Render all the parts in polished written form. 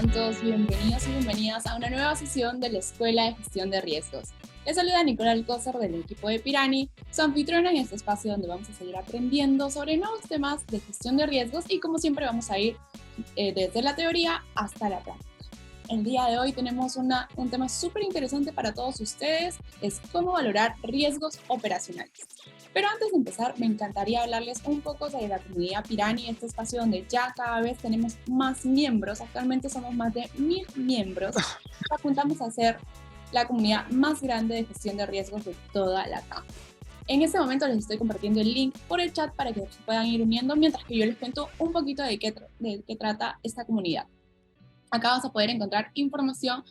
sean todos bienvenidos y bienvenidas a una nueva sesión de la Escuela de Gestión de Riesgos. Les saluda Nicola Alcózar del equipo de Pirani, su anfitriona en este espacio donde vamos a seguir aprendiendo sobre nuevos temas de gestión de riesgos y como siempre vamos a ir desde la teoría hasta la práctica. El día de hoy tenemos un tema súper interesante para todos ustedes, es cómo valorar riesgos operacionales. Pero antes de empezar, me encantaría hablarles un poco de la comunidad Pirani, este espacio donde ya cada vez tenemos más miembros. Actualmente somos más de 1000 miembros. Y apuntamos a ser la comunidad más grande de gestión de riesgos de toda la TAM. En este momento les estoy compartiendo el link por el chat para que se puedan ir uniendo mientras que yo les cuento un poquito de qué trata esta comunidad. Acá vas a poder encontrar información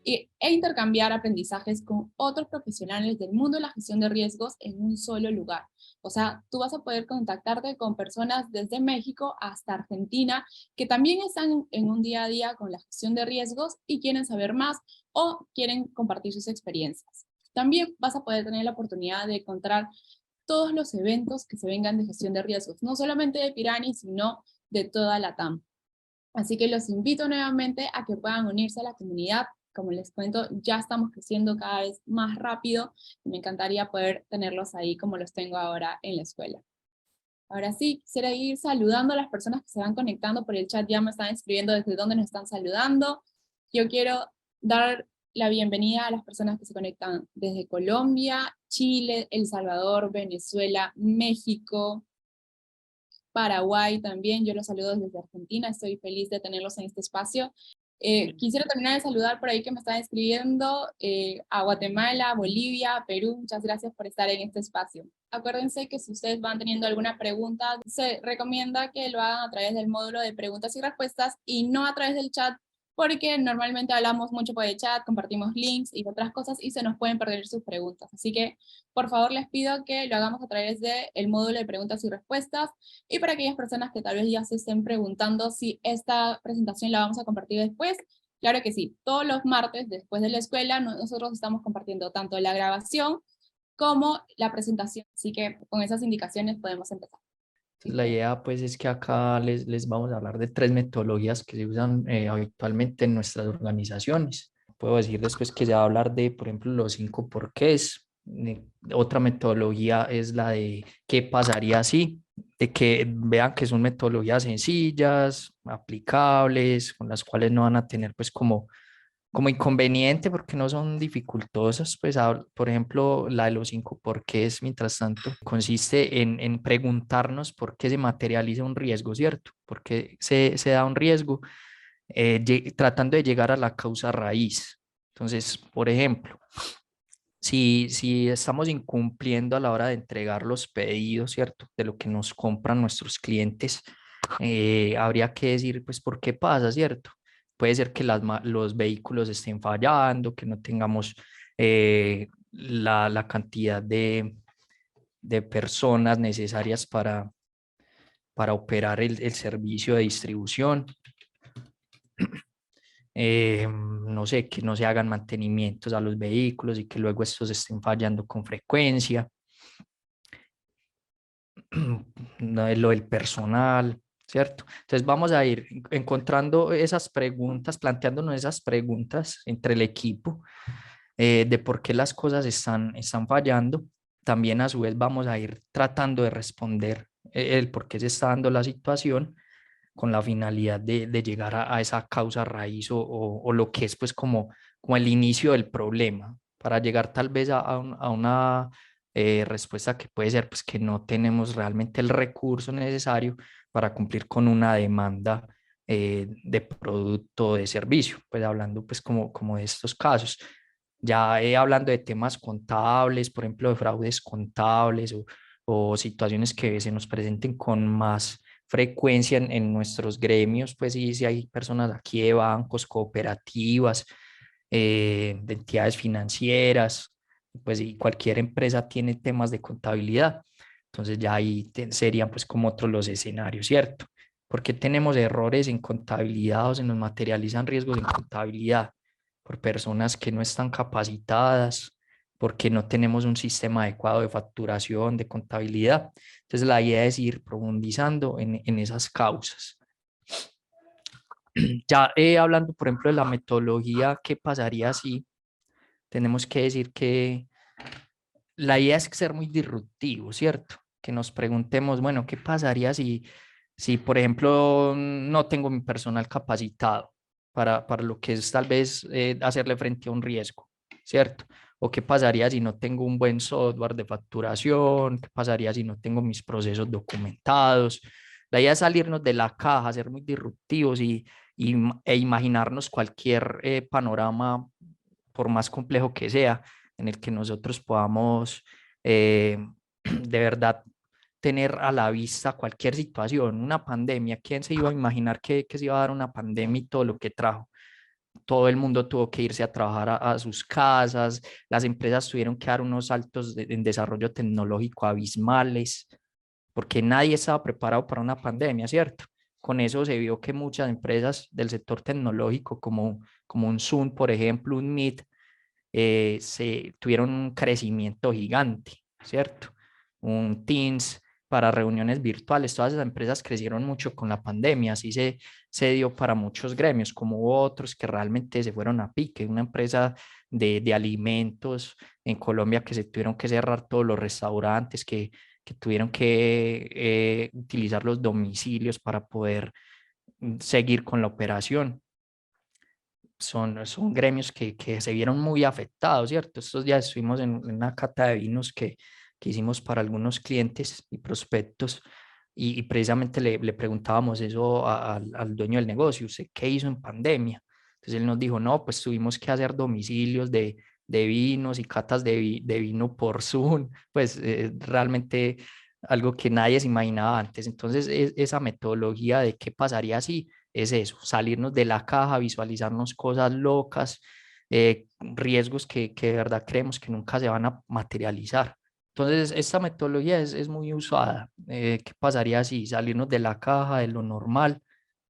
e intercambiar aprendizajes con otros profesionales del mundo de la gestión de riesgos en un solo lugar. O sea, tú vas a poder contactarte con personas desde México hasta Argentina que también están en un día a día con la gestión de riesgos y quieren saber más o quieren compartir sus experiencias. También vas a poder tener la oportunidad de encontrar todos los eventos que se vengan de gestión de riesgos, no solamente de Pirani, sino de toda la TAM. Así que los invito nuevamente a que puedan unirse a la comunidad. Como les cuento, ya estamos creciendo cada vez más rápido y me encantaría poder tenerlos ahí como los tengo ahora en la escuela. Ahora sí, quisiera ir saludando a las personas que se van conectando por el chat, ya me están escribiendo desde dónde nos están saludando. Yo quiero dar la bienvenida a las personas que se conectan desde Colombia, Chile, El Salvador, Venezuela, México, Paraguay también, yo los saludo desde Argentina, estoy feliz de tenerlos en este espacio. Quisiera terminar de saludar por ahí que me están escribiendo a Guatemala, Bolivia, Perú, muchas gracias por estar en este espacio. Acuérdense que si ustedes van teniendo alguna pregunta, se recomienda que lo hagan a través del módulo de preguntas y respuestas y no a través del chat, porque normalmente hablamos mucho por el chat, compartimos links y otras cosas y se nos pueden perder sus preguntas. Así que, por favor, les pido que lo hagamos a través del módulo de preguntas y respuestas. Y para aquellas personas que tal vez ya se estén preguntando si esta presentación la vamos a compartir después, claro que sí, todos los martes después de la escuela nosotros estamos compartiendo tanto la grabación como la presentación, así que con esas indicaciones podemos empezar. La idea pues es que acá les vamos a hablar de 3 metodologías que se usan habitualmente en nuestras organizaciones. Puedo decir después que se va a hablar de, por ejemplo, los 5 porqués. Otra metodología es la de qué pasaría si, de que vean que son metodologías sencillas, aplicables, con las cuales no van a tener pues como inconveniente porque no son dificultosas, pues por ejemplo la de los 5 porqués, mientras tanto, consiste en preguntarnos por qué se materializa un riesgo, ¿cierto? ¿Por qué se da un riesgo? Tratando de llegar a la causa raíz. Entonces, por ejemplo, si estamos incumpliendo a la hora de entregar los pedidos, ¿cierto? De lo que nos compran nuestros clientes, habría que decir, pues, ¿por qué pasa, cierto? Puede ser que los vehículos estén fallando, que no tengamos la cantidad de personas necesarias para operar el servicio de distribución. No sé, que no se hagan mantenimientos a los vehículos y que luego estos estén fallando con frecuencia. Lo del personal, ¿cierto? Entonces vamos a ir encontrando esas preguntas, planteándonos esas preguntas entre el equipo de por qué las cosas están fallando. También a su vez vamos a ir tratando de responder el por qué se está dando la situación con la finalidad de llegar a esa causa raíz o lo que es pues como el inicio del problema, para llegar tal vez a una respuesta que puede ser pues que no tenemos realmente el recurso necesario para cumplir con una demanda de producto o de servicio, pues hablando pues como de estos casos. Ya hablando de temas contables, por ejemplo, de fraudes contables o situaciones que se nos presenten con más frecuencia en nuestros gremios, pues sí, si hay personas aquí de bancos, cooperativas, de entidades financieras, pues y cualquier empresa tiene temas de contabilidad. Entonces ya ahí serían pues como otros los escenarios, ¿cierto? Porque tenemos errores en contabilidad o se nos materializan riesgos en contabilidad por personas que no están capacitadas, porque no tenemos un sistema adecuado de facturación, de contabilidad. Entonces la idea es ir profundizando en esas causas. Ya hablando, por ejemplo, de la metodología, ¿qué pasaría si tenemos que decir que la idea es ser muy disruptivo, ¿cierto? Que nos preguntemos, bueno, ¿qué pasaría si por ejemplo, no tengo mi personal capacitado para lo que es tal vez hacerle frente a un riesgo, ¿cierto? ¿O qué pasaría si no tengo un buen software de facturación? ¿Qué pasaría si no tengo mis procesos documentados? La idea es salirnos de la caja, ser muy disruptivos e imaginarnos cualquier panorama, por más complejo que sea, en el que nosotros podamos de verdad tener a la vista cualquier situación, una pandemia. ¿Quién se iba a imaginar que se iba a dar una pandemia y todo lo que trajo? Todo el mundo tuvo que irse a trabajar a sus casas, las empresas tuvieron que dar unos saltos en desarrollo tecnológico abismales, porque nadie estaba preparado para una pandemia, ¿cierto? Con eso se vio que muchas empresas del sector tecnológico, como un Zoom, por ejemplo, un Meet, se tuvieron un crecimiento gigante, ¿cierto? Un Teams para reuniones virtuales, todas esas empresas crecieron mucho con la pandemia, así se dio para muchos gremios, como hubo otros que realmente se fueron a pique, una empresa de alimentos en Colombia que se tuvieron que cerrar todos los restaurantes, que tuvieron que utilizar los domicilios para poder seguir con la operación. Son gremios que se vieron muy afectados, ¿cierto? Estos días estuvimos en una cata de vinos que hicimos para algunos clientes y prospectos y precisamente le preguntábamos eso al dueño del negocio: ¿usted qué hizo en pandemia? Entonces él nos dijo, no, pues tuvimos que hacer domicilios de vinos y catas de vino por Zoom, pues realmente algo que nadie se imaginaba antes. Entonces esa metodología de qué pasaría si es eso, salirnos de la caja, visualizarnos cosas locas, riesgos que de verdad creemos que nunca se van a materializar. Entonces, esta metodología es muy usada. ¿Qué pasaría si salirnos de la caja, de lo normal?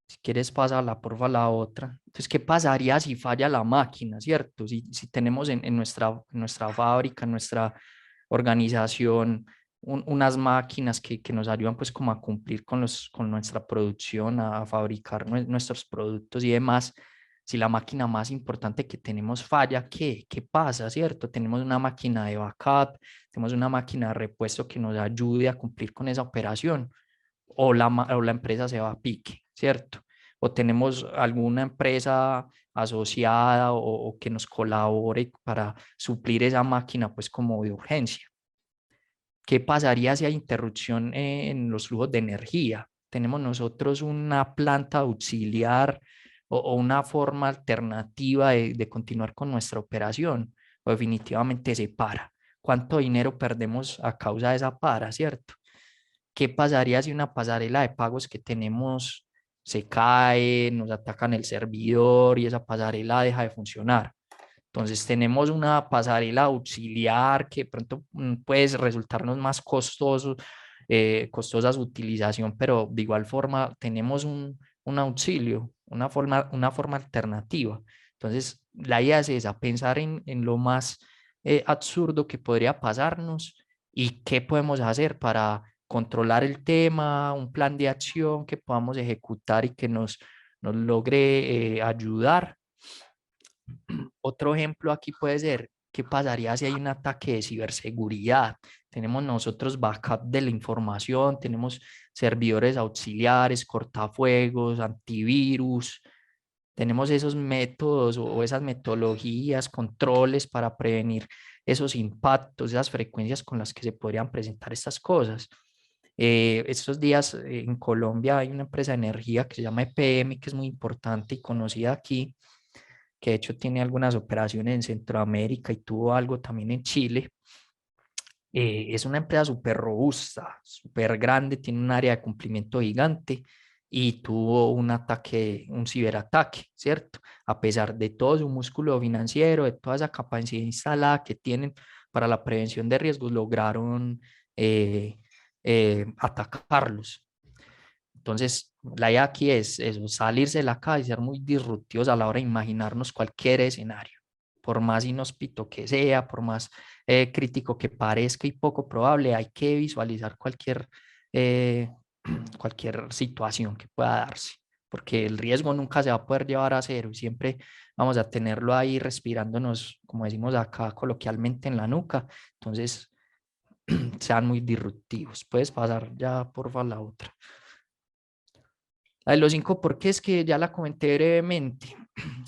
Si quieres, pásala, porfa, la otra. Entonces, ¿qué pasaría si falla la máquina, cierto? Si tenemos en nuestra fábrica, en nuestra organización, unas máquinas que nos ayudan pues como a cumplir con nuestra producción, a fabricar nuestros productos y demás. Si la máquina más importante que tenemos falla, ¿qué pasa, cierto? Tenemos una máquina de backup, tenemos una máquina de repuesto que nos ayude a cumplir con esa operación, o la empresa se va a pique, ¿cierto? O tenemos alguna empresa asociada o que nos colabore para suplir esa máquina pues como de urgencia. ¿Qué pasaría si hay interrupción en los flujos de energía? ¿Tenemos nosotros una planta auxiliar o una forma alternativa de continuar con nuestra operación? O definitivamente se para. ¿Cuánto dinero perdemos a causa de esa para, cierto? ¿Qué pasaría si una pasarela de pagos que tenemos se cae, nos atacan el servidor y esa pasarela deja de funcionar? Entonces tenemos una pasarela auxiliar que de pronto puede resultarnos más costoso, costosa su utilización, pero de igual forma tenemos un auxilio, una forma alternativa. Entonces la idea es esa, pensar en lo más absurdo que podría pasarnos y qué podemos hacer para controlar el tema, un plan de acción que podamos ejecutar y que nos logre ayudar. Otro ejemplo aquí puede ser, ¿qué pasaría si hay un ataque de ciberseguridad? Tenemos nosotros backup de la información, tenemos servidores auxiliares, cortafuegos, antivirus, tenemos esos métodos o esas metodologías, controles para prevenir esos impactos, esas frecuencias con las que se podrían presentar estas cosas. Estos días en Colombia hay una empresa de energía que se llama EPM, que es muy importante y conocida aquí, que de hecho tiene algunas operaciones en Centroamérica y tuvo algo también en Chile. Es una empresa súper robusta, súper grande, tiene un área de cumplimiento gigante y tuvo un ataque, un ciberataque, ¿cierto? A pesar de todo su músculo financiero, de toda esa capacidad instalada que tienen para la prevención de riesgos, lograron atacarlos. Entonces, la idea aquí es eso, salirse de la caja y ser muy disruptivos a la hora de imaginarnos cualquier escenario, por más inhóspito que sea, por más crítico que parezca y poco probable, hay que visualizar cualquier, eh, cualquier situación que pueda darse. porque el riesgo nunca se va a poder llevar a cero y siempre vamos a tenerlo ahí respirándonos, como decimos acá coloquialmente, en la nuca. Entonces, sean muy disruptivos. Puedes pasar ya, porfa, a la otra. La de los 5 porqués que ya la comenté brevemente.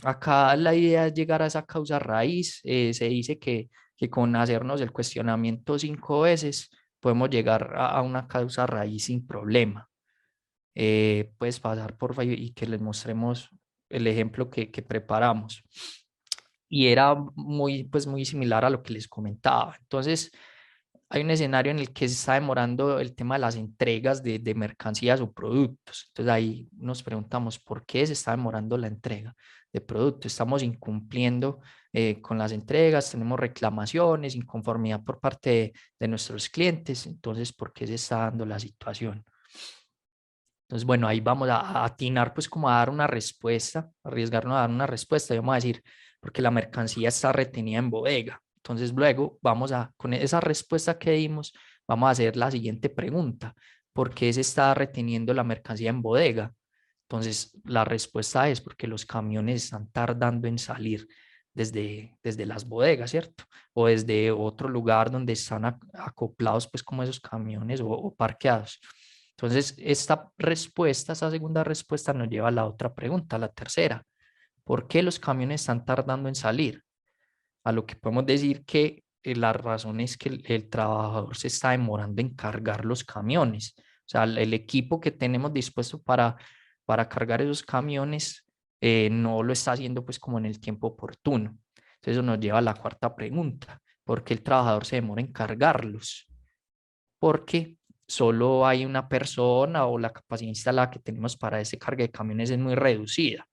Acá la idea es llegar a esa causa raíz. Se dice que con hacernos el cuestionamiento 5 veces podemos llegar a una causa raíz sin problema. Puedes pasar por favor y que les mostremos el ejemplo que preparamos. Y era muy, pues, muy similar a lo que les comentaba. Entonces, hay un escenario en el que se está demorando el tema de las entregas de mercancías o productos. Entonces ahí nos preguntamos por qué se está demorando la entrega de productos. Estamos incumpliendo con las entregas, tenemos reclamaciones, inconformidad por parte de nuestros clientes. Entonces, ¿por qué se está dando la situación? Entonces, bueno, ahí vamos a atinar, pues como a dar una respuesta, arriesgarnos a dar una respuesta y vamos a decir, porque la mercancía está retenida en bodega. Entonces, luego vamos a, con esa respuesta que dimos, vamos a hacer la siguiente pregunta. ¿Por qué se está reteniendo la mercancía en bodega? Entonces, la respuesta es porque los camiones están tardando en salir desde las bodegas, ¿cierto? O desde otro lugar donde están acoplados, pues como esos camiones o parqueados. Entonces, esta respuesta, esa segunda respuesta nos lleva a la otra pregunta, la tercera. ¿Por qué los camiones están tardando en salir? A lo que podemos decir que la razón es que el trabajador se está demorando en cargar los camiones. O sea, el equipo que tenemos dispuesto para cargar esos camiones no lo está haciendo pues como en el tiempo oportuno. Entonces, eso nos lleva a la cuarta pregunta. ¿Por qué el trabajador se demora en cargarlos? Porque solo hay una persona o la capacidad instalada que tenemos para ese carga de camiones es muy reducida.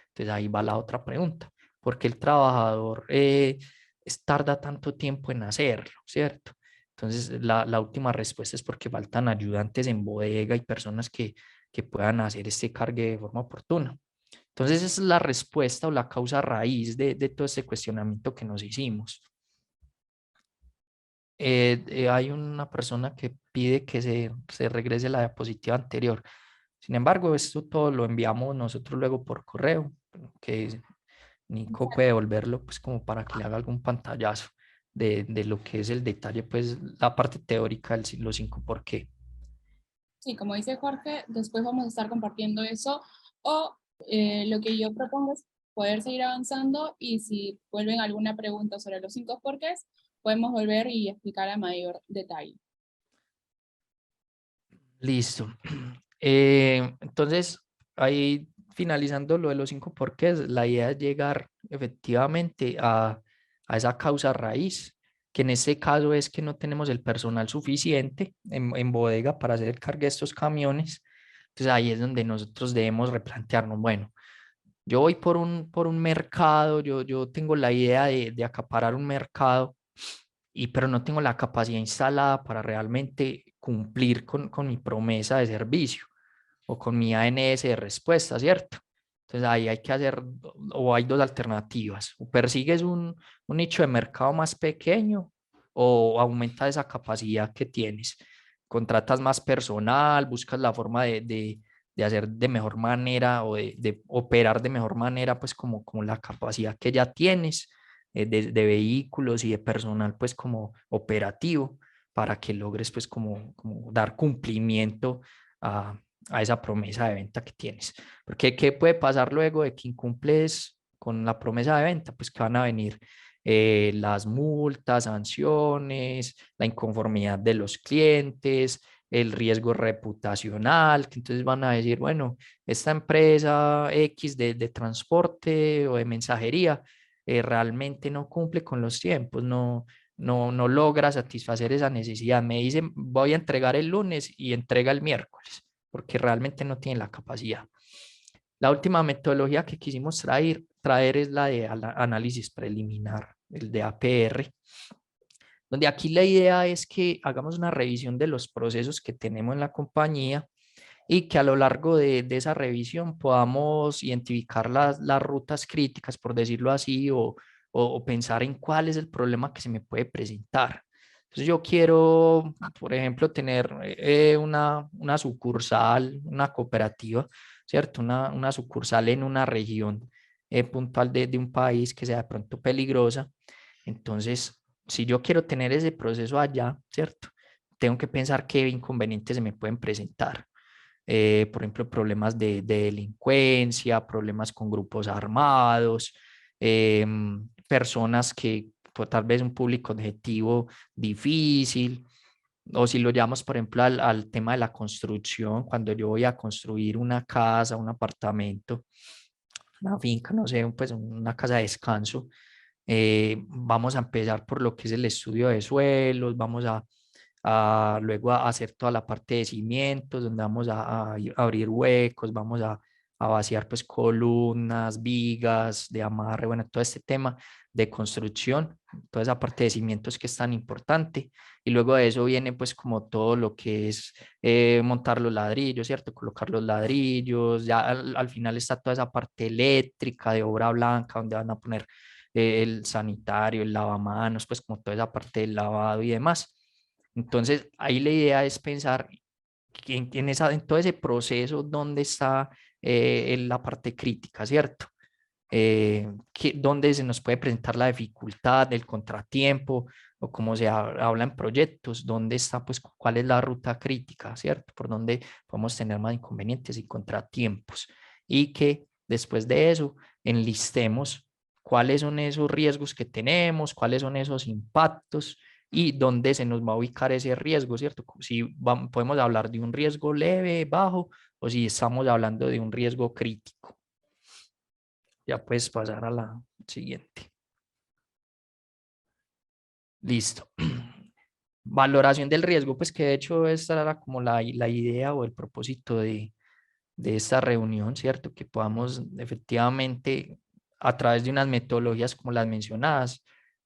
Entonces ahí va la otra pregunta. ¿Por qué el trabajador tarda tanto tiempo en hacerlo, cierto? Entonces la última respuesta es porque faltan ayudantes en bodega y personas que puedan hacer este cargue de forma oportuna. Entonces esa es la respuesta o la causa raíz de todo este cuestionamiento que nos hicimos. Hay una persona que pide que se regrese la diapositiva anterior. Sin embargo, esto todo lo enviamos nosotros luego por correo, que Nico puede devolverlo pues como para que le haga algún pantallazo de lo que es el detalle, pues la parte teórica de los 5 por qué. Sí, como dice Jorge, después vamos a estar compartiendo eso o lo que yo propongo es poder seguir avanzando y si vuelven alguna pregunta sobre los 5 porqués, podemos volver y explicar a mayor detalle. Listo. Entonces, ahí finalizando lo de los 5 porqués, la idea es llegar efectivamente a esa causa raíz, que en este caso es que no tenemos el personal suficiente en bodega para hacer el cargue de estos camiones. Entonces ahí es donde nosotros debemos replantearnos, bueno, yo voy por un mercado, yo tengo la idea de acaparar un mercado, pero no tengo la capacidad instalada para realmente cumplir con mi promesa de servicio o con mi ANS de respuesta, ¿cierto? Entonces ahí hay que hacer, o hay dos alternativas, o persigues un nicho de mercado más pequeño o aumentas esa capacidad que tienes, contratas más personal, buscas la forma de hacer de mejor manera o de operar de mejor manera, pues como la capacidad que ya tienes de vehículos y de personal, pues como operativo, para que logres pues como dar cumplimiento a esa promesa de venta que tienes. Porque ¿qué puede pasar luego de que incumples con la promesa de venta? Pues que van a venir las multas, sanciones, la inconformidad de los clientes, el riesgo reputacional, que entonces van a decir, bueno, esta empresa X de transporte o de mensajería realmente no cumple con los tiempos, no logra satisfacer esa necesidad. Me dicen, voy a entregar el lunes y entrega el miércoles, porque realmente no tiene la capacidad. La última metodología que quisimos traer es la de análisis preliminar, el de APR, donde aquí la idea es que hagamos una revisión de los procesos que tenemos en la compañía y que a lo largo de esa revisión podamos identificar las rutas críticas, por decirlo así, o pensar en cuál es el problema que se me puede presentar. Entonces yo quiero, por ejemplo, tener una sucursal, una cooperativa. ¿cierto? Una sucursal en una región puntual de un país que sea de pronto peligrosa. Entonces, si yo quiero tener ese proceso allá, ¿cierto? Tengo que pensar qué inconvenientes se me pueden presentar. Por ejemplo, problemas de delincuencia, problemas con grupos armados, personas que pues, tal vez un público objetivo difícil, o si lo llamamos, por ejemplo, al tema de la construcción, cuando yo voy a construir una casa, un apartamento, una finca, no sé, pues una casa de descanso, vamos a empezar por lo que es el estudio de suelos, vamos a luego a hacer toda la parte de cimientos, donde vamos a abrir huecos, vamos a vaciar pues columnas, vigas de amarre, bueno, todo este tema de construcción, toda esa parte de cimientos que es tan importante. Y luego de eso viene pues como todo lo que es montar los ladrillos, ¿cierto? Colocar los ladrillos, ya al final está toda esa parte eléctrica de obra blanca, donde van a poner el sanitario, el lavamanos, pues como toda esa parte del lavado y demás. Entonces, ahí la idea es pensar en todo ese proceso, dónde está en la parte crítica, ¿cierto? Dónde se nos puede presentar la dificultad, el contratiempo, o como se habla en proyectos, dónde está, pues, cuál es la ruta crítica, ¿cierto? Por dónde podemos tener más inconvenientes y contratiempos. Y que después de eso enlistemos cuáles son esos riesgos que tenemos, cuáles son esos impactos y dónde se nos va a ubicar ese riesgo, ¿cierto? Si podemos hablar de un riesgo leve, bajo, o si estamos hablando de un riesgo crítico. Ya puedes pasar a la siguiente. Listo. Valoración del riesgo, pues que de hecho esta era como la idea o el propósito de esta reunión, ¿cierto? Que podamos efectivamente, a través de unas metodologías como las mencionadas,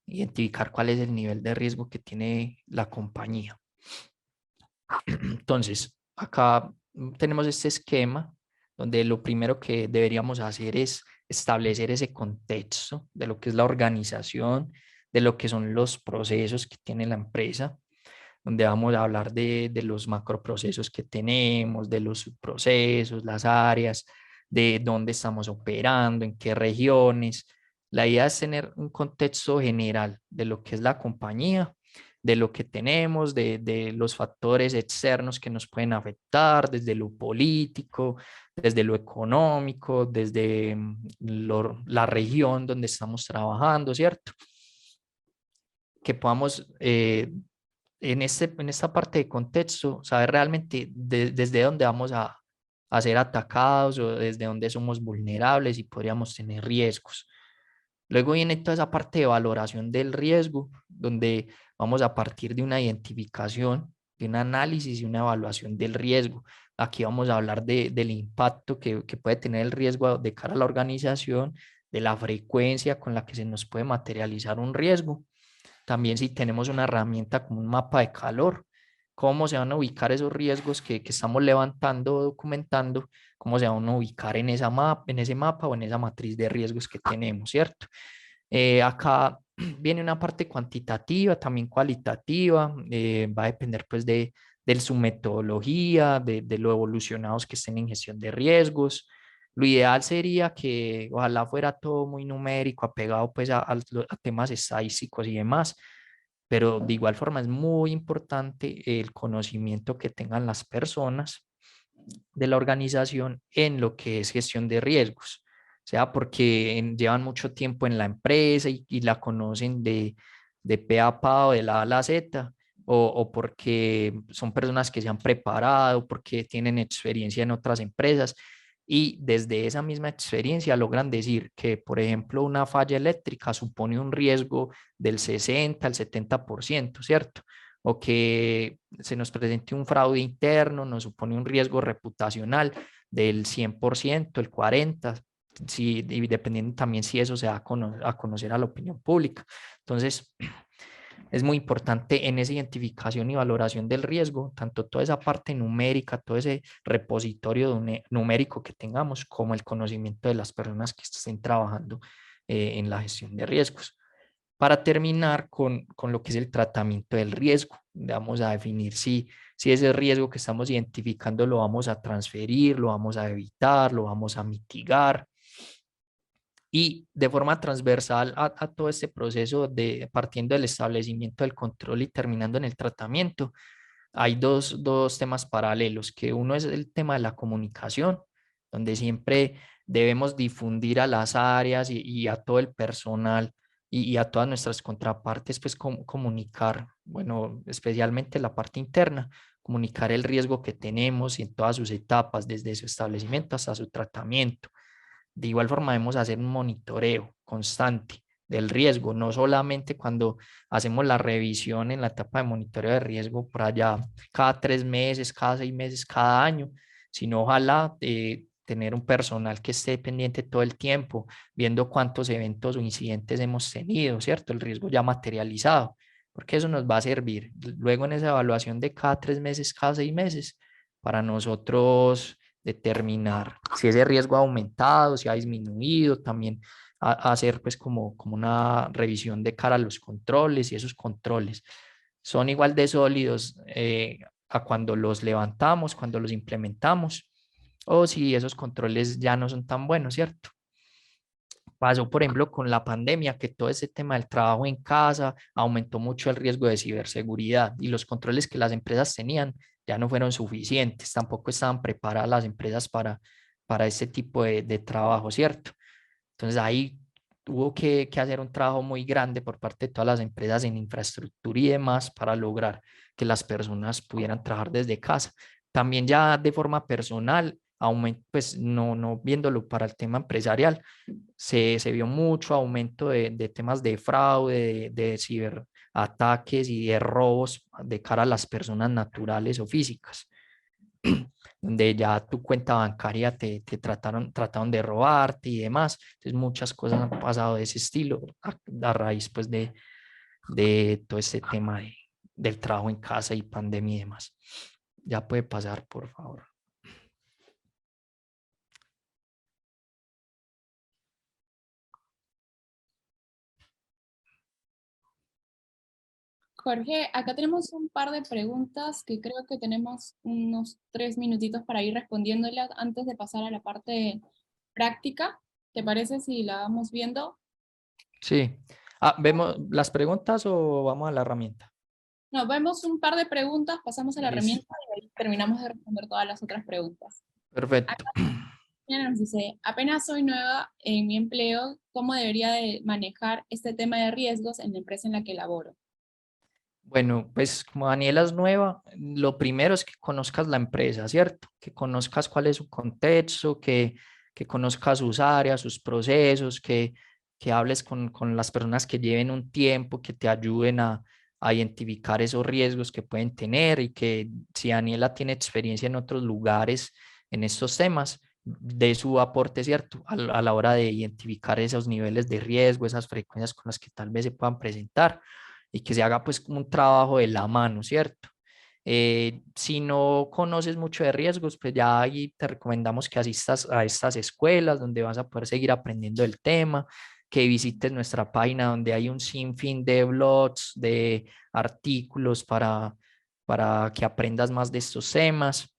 identificar cuál es el nivel de riesgo que tiene la compañía. Entonces, acá tenemos este esquema donde lo primero que deberíamos hacer es establecer ese contexto de lo que es la organización, de lo que son los procesos que tiene la empresa, donde vamos a hablar de los macroprocesos que tenemos, de los subprocesos, las áreas, de dónde estamos operando, en qué regiones. La idea es tener un contexto general de lo que es la compañía, de lo que tenemos, de los factores externos que nos pueden afectar, desde lo político, desde lo económico, desde la región donde estamos trabajando, ¿cierto? Que podamos en esta parte de contexto, saber realmente desde dónde vamos a ser atacados o desde dónde somos vulnerables y podríamos tener riesgos. Luego viene toda esa parte de valoración del riesgo, donde vamos a partir de una identificación, de un análisis y una evaluación del riesgo. Aquí vamos a hablar del impacto que puede tener el riesgo de cara a la organización, de la frecuencia con la que se nos puede materializar un riesgo. También si tenemos una herramienta como un mapa de calor, cómo se van a ubicar esos riesgos que estamos levantando o documentando, cómo se van a ubicar en en ese mapa o en esa matriz de riesgos que tenemos, ¿cierto? Acá viene una parte cuantitativa, también cualitativa, va a depender pues de su metodología, de lo evolucionados que estén en gestión de riesgos. Lo ideal sería que ojalá fuera todo muy numérico, apegado pues a temas estadísticos y demás, pero de igual forma es muy importante el conocimiento que tengan las personas de la organización en lo que es gestión de riesgos, sea porque llevan mucho tiempo en la empresa y la conocen de pe a pa o de la a a la Z, o porque son personas que se han preparado, porque tienen experiencia en otras empresas y desde esa misma experiencia logran decir que, por ejemplo, una falla eléctrica supone un riesgo del 60 al 70%, ¿cierto? O que se nos presente un fraude interno, nos supone un riesgo reputacional del 100%, el 40%, sí, y dependiendo también si eso se da a conocer a la opinión pública. Entonces, es muy importante en esa identificación y valoración del riesgo, tanto toda esa parte numérica, todo ese repositorio numérico que tengamos, como el conocimiento de las personas que estén trabajando en la gestión de riesgos. para terminar con lo que es el tratamiento del riesgo. Vamos a definir si ese riesgo que estamos identificando lo vamos a transferir, lo vamos a evitar, lo vamos a mitigar. Y de forma transversal a todo este proceso de partiendo del establecimiento del control y terminando en el tratamiento, hay dos temas paralelos, que uno es el tema de la comunicación, donde siempre debemos difundir a las áreas y a todo el personal y a todas nuestras contrapartes, pues comunicar, bueno, especialmente la parte interna, comunicar el riesgo que tenemos y en todas sus etapas, desde su establecimiento hasta su tratamiento. De igual forma, debemos hacer un monitoreo constante del riesgo, no solamente cuando hacemos la revisión en la etapa de monitoreo de riesgo por allá cada 3 meses, cada 6 meses, cada año, sino ojalá tener un personal que esté pendiente todo el tiempo, viendo cuántos eventos o incidentes hemos tenido, ¿cierto? El riesgo ya materializado, porque eso nos va a servir luego en esa evaluación de cada 3 meses, cada 6 meses, para nosotros determinar si ese riesgo ha aumentado, si ha disminuido, también hacer pues como una revisión de cara a los controles y esos controles son igual de sólidos a cuando los levantamos, cuando los implementamos, o si esos controles ya no son tan buenos, ¿cierto? Pasó, por ejemplo, con la pandemia, que todo ese tema del trabajo en casa aumentó mucho el riesgo de ciberseguridad y los controles que las empresas tenían ya no fueron suficientes, tampoco estaban preparadas las empresas para ese tipo de trabajo, ¿cierto? Entonces ahí tuvo que hacer un trabajo muy grande por parte de todas las empresas en infraestructura y demás para lograr que las personas pudieran trabajar desde casa. También ya de forma personal, pues no viéndolo para el tema empresarial, se vio mucho aumento de temas de fraude, de ciberataques y de robos de cara a las personas naturales o físicas, donde ya tu cuenta bancaria te trataron de robarte y demás. Entonces muchas cosas han pasado de ese estilo a raíz pues de todo este tema del trabajo en casa y pandemia y demás. Ya puede pasar, por favor. Jorge, acá tenemos un par de preguntas que creo que tenemos unos 3 minutitos para ir respondiéndolas antes de pasar a la parte práctica. ¿Te parece si la vamos viendo? Sí. ¿Vemos las preguntas o vamos a la herramienta? No, vemos un par de preguntas, pasamos a la Listo. herramienta y ahí terminamos de responder todas las otras preguntas. Acá Perfecto. nos dice, apenas soy nueva en mi empleo, ¿cómo debería de manejar este tema de riesgos en la empresa en la que laboro? Bueno, pues como Daniela es nueva, lo primero es que conozcas la empresa, ¿cierto? Que conozcas cuál es su contexto, que conozcas sus áreas, sus procesos, que hables con las personas que lleven un tiempo, que te ayuden a identificar esos riesgos que pueden tener y que si Daniela tiene experiencia en otros lugares en estos temas, de su aporte, ¿cierto? A la hora de identificar esos niveles de riesgo, esas frecuencias con las que tal vez se puedan presentar y que se haga pues como un trabajo de la mano, ¿cierto? Si no conoces mucho de riesgos, pues ya ahí te recomendamos que asistas a estas escuelas donde vas a poder seguir aprendiendo el tema, que visites nuestra página donde hay un sinfín de blogs, de artículos para que aprendas más de estos temas,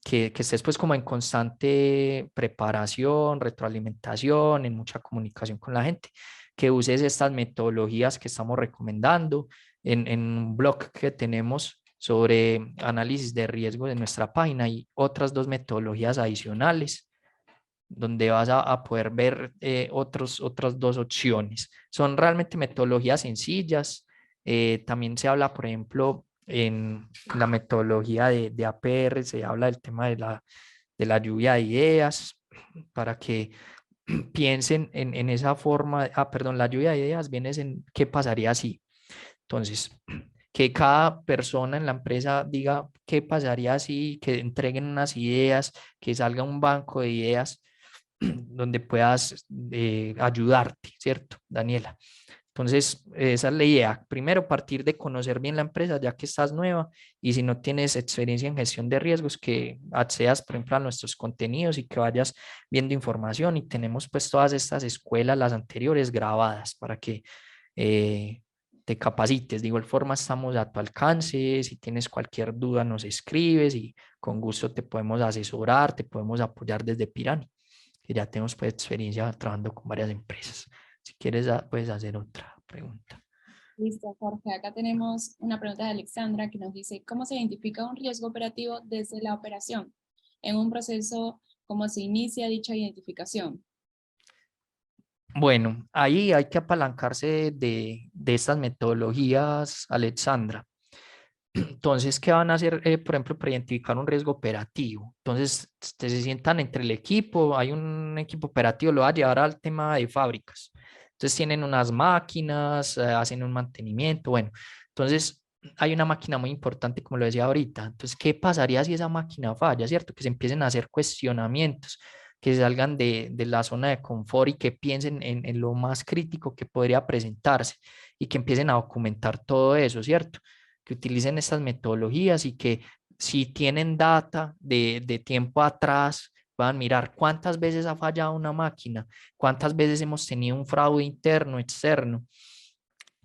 que estés pues como en constante preparación, retroalimentación, en mucha comunicación con la gente, que uses estas metodologías que estamos recomendando en un blog que tenemos sobre análisis de riesgo de nuestra página y otras 2 metodologías adicionales donde vas a poder ver otras 2 opciones. Son realmente metodologías sencillas. También se habla, por ejemplo, en la metodología de APR, se habla del tema de la lluvia de ideas para que piensen en esa forma. Perdón, la lluvia de ideas viene en qué pasaría si. Entonces, que cada persona en la empresa diga qué pasaría si, que entreguen unas ideas, que salga un banco de ideas donde puedas ayudarte, ¿cierto, Daniela? Entonces, esa es la idea. Primero, partir de conocer bien la empresa, ya que estás nueva, y si no tienes experiencia en gestión de riesgos, que accedas, por ejemplo, a nuestros contenidos y que vayas viendo información. Y tenemos pues todas estas escuelas, las anteriores, grabadas para que te capacites. De igual forma, estamos a tu alcance. Si tienes cualquier duda, nos escribes y con gusto te podemos asesorar, te podemos apoyar desde Pirani, que ya tenemos pues experiencia trabajando con varias empresas. Si quieres, puedes hacer otra pregunta. Listo, Jorge. Acá tenemos una pregunta de Alexandra que nos dice, ¿cómo se identifica un riesgo operativo desde la operación? En un proceso, ¿cómo se inicia dicha identificación? Bueno, ahí hay que apalancarse de estas metodologías, Alexandra. Entonces, ¿qué van a hacer, por ejemplo, para identificar un riesgo operativo? Entonces, se sientan entre el equipo, hay un equipo operativo, lo va a llevar al tema de fábricas. Entonces, tienen unas máquinas, hacen un mantenimiento, bueno, entonces hay una máquina muy importante, como lo decía ahorita. Entonces, ¿qué pasaría si esa máquina falla, cierto? Que se empiecen a hacer cuestionamientos, que salgan de la zona de confort y que piensen en lo más crítico que podría presentarse y que empiecen a documentar todo eso, ¿cierto? Que utilicen estas metodologías y que si tienen data de tiempo atrás, puedan mirar cuántas veces ha fallado una máquina, cuántas veces hemos tenido un fraude interno, externo,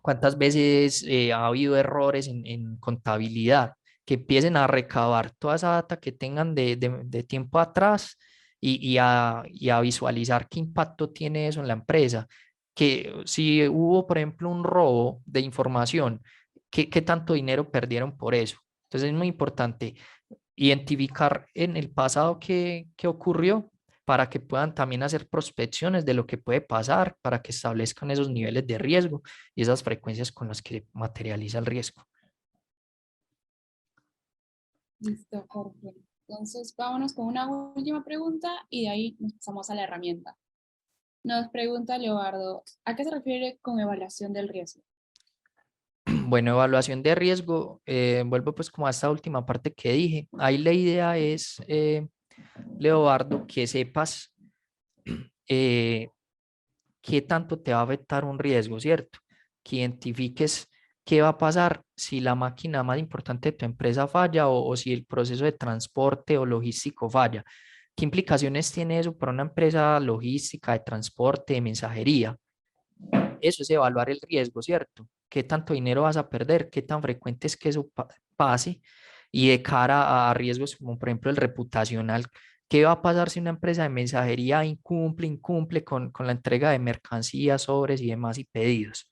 cuántas veces ha habido errores en contabilidad, que empiecen a recabar toda esa data que tengan de tiempo atrás y a visualizar qué impacto tiene eso en la empresa. Que si hubo, por ejemplo, un robo de información, ¿qué tanto dinero perdieron por eso? Entonces es muy importante identificar en el pasado qué ocurrió para que puedan también hacer prospecciones de lo que puede pasar, para que establezcan esos niveles de riesgo y esas frecuencias con las que materializa el riesgo. Listo, Jorge. Entonces, vámonos con una última pregunta y de ahí nos pasamos a la herramienta. Nos pregunta Leobardo, ¿a qué se refiere con evaluación del riesgo? Bueno, evaluación de riesgo, vuelvo pues como a esta última parte que dije. Ahí la idea es, Leobardo, que sepas eh, qué tanto te va a afectar un riesgo, ¿cierto? Que identifiques qué va a pasar si la máquina más importante de tu empresa falla o si el proceso de transporte o logístico falla. ¿Qué implicaciones tiene eso para una empresa logística, de transporte, de mensajería? Eso es evaluar el riesgo, ¿cierto? ¿Qué tanto dinero vas a perder? ¿Qué tan frecuente es que eso pase? Y de cara a riesgos como por ejemplo el reputacional, ¿qué va a pasar si una empresa de mensajería incumple con la entrega de mercancías, sobres y demás y pedidos?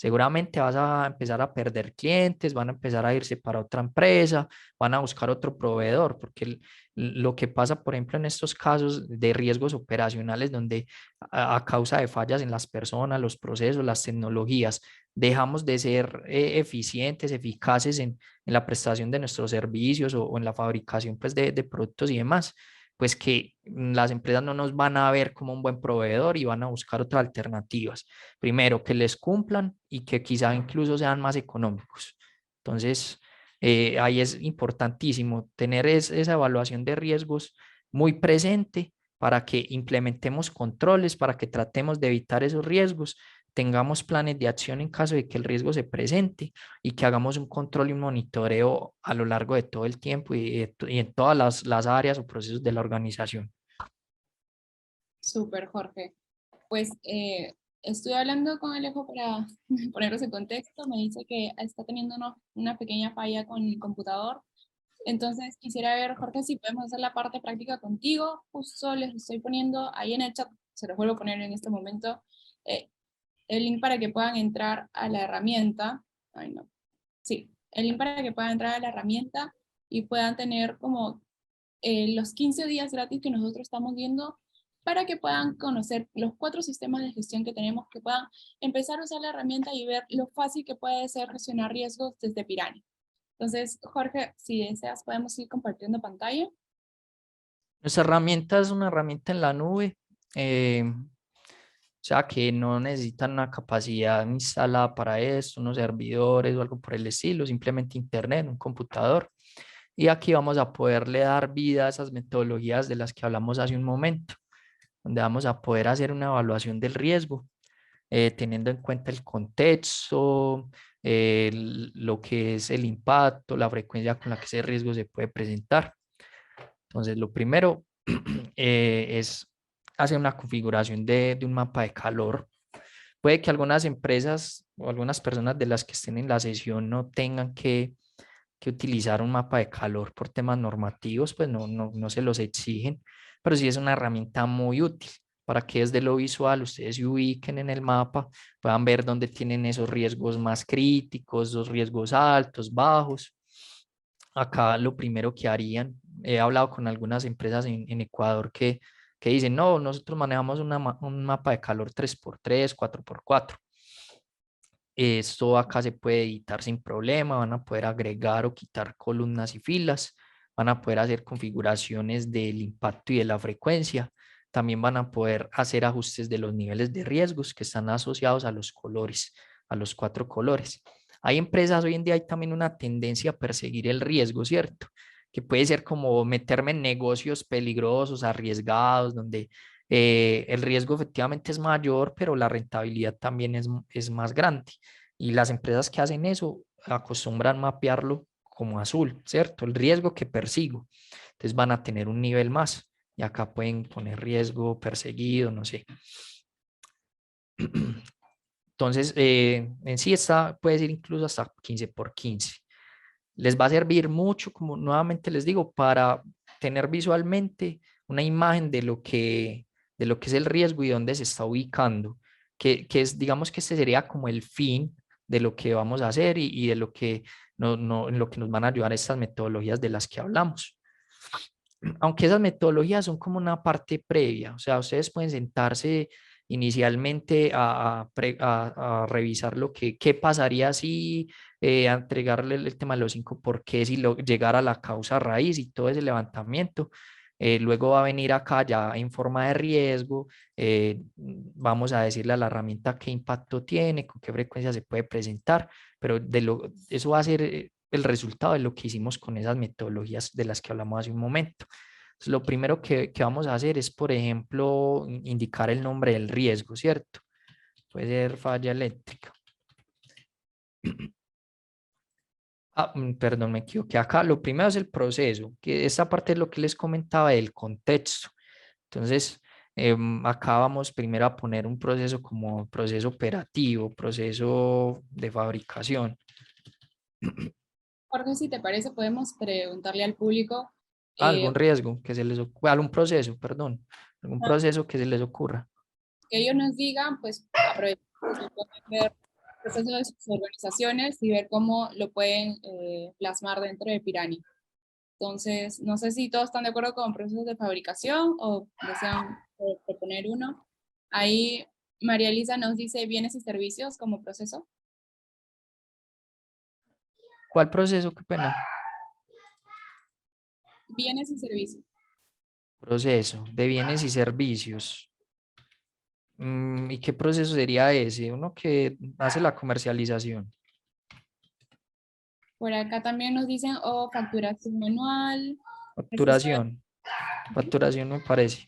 Seguramente vas a empezar a perder clientes, van a empezar a irse para otra empresa, van a buscar otro proveedor, porque lo que pasa, por ejemplo, en estos casos de riesgos operacionales, donde a causa de fallas en las personas, los procesos, las tecnologías, dejamos de ser eficientes, eficaces en la prestación de nuestros servicios o en la fabricación pues, de productos y demás, pues que las empresas no nos van a ver como un buen proveedor y van a buscar otras alternativas. Primero, que les cumplan y que quizá incluso sean más económicos. Entonces, ahí es importantísimo tener esa evaluación de riesgos muy presente para que implementemos controles, para que tratemos de evitar esos riesgos, tengamos planes de acción en caso de que el riesgo se presente y que hagamos un control y un monitoreo a lo largo de todo el tiempo y en todas las áreas o procesos de la organización. Súper, Jorge. Pues estuve hablando con Alejo para ponerlos en contexto. Me dice que está teniendo una pequeña falla con el computador. Entonces quisiera ver, Jorge, si podemos hacer la parte práctica contigo. Justo les estoy poniendo ahí en el chat, se los vuelvo a poner en este momento, eh, el link para que puedan entrar a la herramienta. Ay, no. Sí, el link para que puedan entrar a la herramienta y puedan tener como los 15 días gratis que nosotros estamos viendo para que puedan conocer los 4 sistemas de gestión que tenemos, que puedan empezar a usar la herramienta y ver lo fácil que puede ser gestionar riesgos desde Pirani. Entonces, Jorge, si deseas, podemos ir compartiendo pantalla. Nuestra herramienta es una herramienta en la nube, o sea que no necesitan una capacidad instalada para esto, unos servidores o algo por el estilo, simplemente internet, un computador. Y aquí vamos a poderle dar vida a esas metodologías de las que hablamos hace un momento, donde vamos a poder hacer una evaluación del riesgo, teniendo en cuenta el contexto, lo que es el impacto, la frecuencia con la que ese riesgo se puede presentar. Entonces, lo primero es hacer una configuración de un mapa de calor. Puede que algunas empresas o algunas personas de las que estén en la sesión no tengan que utilizar un mapa de calor por temas normativos, pues no se los exigen, pero sí es una herramienta muy útil para que desde lo visual ustedes se ubiquen en el mapa, puedan ver dónde tienen esos riesgos más críticos, los riesgos altos, bajos. Acá lo primero que harían, he hablado con algunas empresas en Ecuador que dicen, no, nosotros manejamos un mapa de calor 3x3, 4x4. Esto acá se puede editar sin problema, van a poder agregar o quitar columnas y filas, van a poder hacer configuraciones del impacto y de la frecuencia, también van a poder hacer ajustes de los niveles de riesgos que están asociados a los colores, a los 4 colores. Hay empresas, hoy en día hay también una tendencia a perseguir el riesgo, ¿cierto? Que puede ser como meterme en negocios peligrosos, arriesgados, donde el riesgo efectivamente es mayor, pero la rentabilidad también es más grande. Y las empresas que hacen eso acostumbran mapearlo como azul, ¿cierto? El riesgo que persigo. Entonces van a tener un nivel más. Y acá pueden poner riesgo perseguido, no sé. Entonces, en sí esta puede ser incluso hasta 15x15. Les va a servir mucho, como nuevamente les digo, para tener visualmente una imagen de lo que es el riesgo y dónde se está ubicando, que es, digamos que este sería como el fin de lo que vamos a hacer y de lo que, en lo que nos van a ayudar estas metodologías de las que hablamos. Aunque esas metodologías son como una parte previa, o sea, ustedes pueden sentarse inicialmente a revisar lo que qué pasaría si a entregarle el tema de los 5 por qué, si llegar a la causa raíz y todo ese levantamiento. Luego va a venir acá ya en forma de riesgo, vamos a decirle a la herramienta qué impacto tiene, con qué frecuencia se puede presentar, pero eso va a ser el resultado de lo que hicimos con esas metodologías de las que hablamos hace un momento. Entonces, lo primero que vamos a hacer es, por ejemplo, indicar el nombre del riesgo, ¿cierto? Puede ser falla eléctrica. Perdón, me equivoqué. Acá lo primero es el proceso, que esta parte es lo que les comentaba del contexto. Entonces, acá vamos primero a poner un proceso como proceso operativo, proceso de fabricación. Jorge, si te parece, podemos preguntarle al público Algún riesgo que se les ocurra, algún proceso, perdón, algún proceso que se les ocurra. que ellos nos digan, pues aprovechemos que pueden ver el proceso de sus organizaciones y ver cómo lo pueden plasmar dentro de Pirani. Entonces, no sé si todos están de acuerdo con procesos de fabricación o desean proponer uno. Ahí María Elisa nos dice bienes y servicios como proceso. ¿Cuál proceso? Qué pena. Bienes y servicios. Proceso de bienes y servicios. ¿Y qué proceso sería ese? Uno que hace la comercialización. Por acá también nos dicen o facturación manual, registro de... Facturación. Facturación me parece.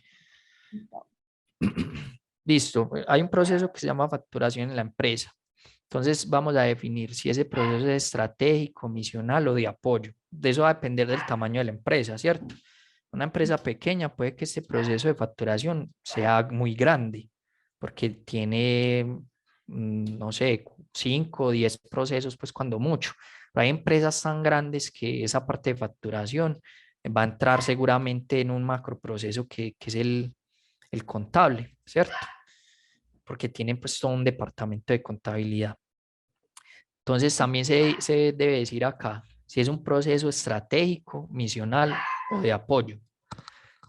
Listo. Hay un proceso que se llama facturación en la empresa. Entonces vamos a definir si ese proceso es estratégico, misional o de apoyo. De eso va a depender del tamaño de la empresa, ¿cierto? Una empresa pequeña puede que este proceso de facturación sea muy grande porque tiene, no sé, 5 o 10 procesos, pues cuando mucho. Pero hay empresas tan grandes que esa parte de facturación va a entrar seguramente en un macro proceso que es el contable, ¿cierto? Porque tienen pues todo un departamento de contabilidad. Entonces también se debe decir acá si es un proceso estratégico, misional o de apoyo.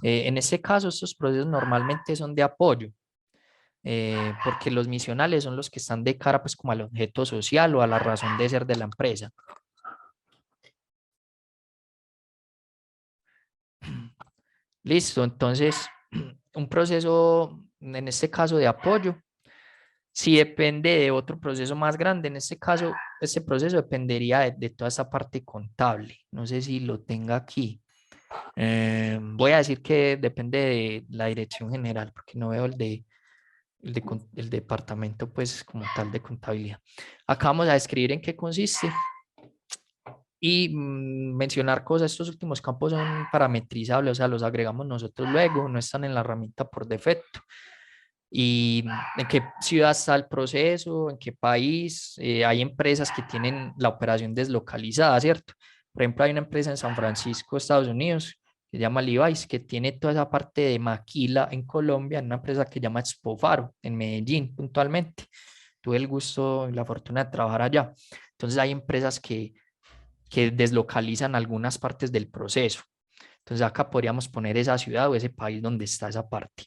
En este caso, estos procesos normalmente son de apoyo, porque los misionales son los que están de cara pues como al objeto social o a la razón de ser de la empresa. Listo, entonces un proceso, en este caso de apoyo, si depende de otro proceso más grande, en este caso, este proceso dependería de toda esa parte contable. No sé si lo tenga aquí. Voy a decir que depende de la dirección general, porque no veo el departamento, pues, como tal de contabilidad. Acá vamos a describir en qué consiste y mencionar cosas. Estos últimos campos son parametrizables, o sea, los agregamos nosotros luego, no están en la herramienta por defecto. y en qué ciudad está el proceso, en qué país. Hay empresas que tienen la operación deslocalizada, ¿cierto? Por ejemplo, hay una empresa en San Francisco, Estados Unidos, que se llama Levi's, que tiene toda esa parte de maquila en Colombia, en una empresa que se llama Expofaro, en Medellín, puntualmente. Tuve el gusto y la fortuna de trabajar allá. Entonces hay empresas que deslocalizan algunas partes del proceso. Entonces acá podríamos poner esa ciudad o ese país donde está esa parte.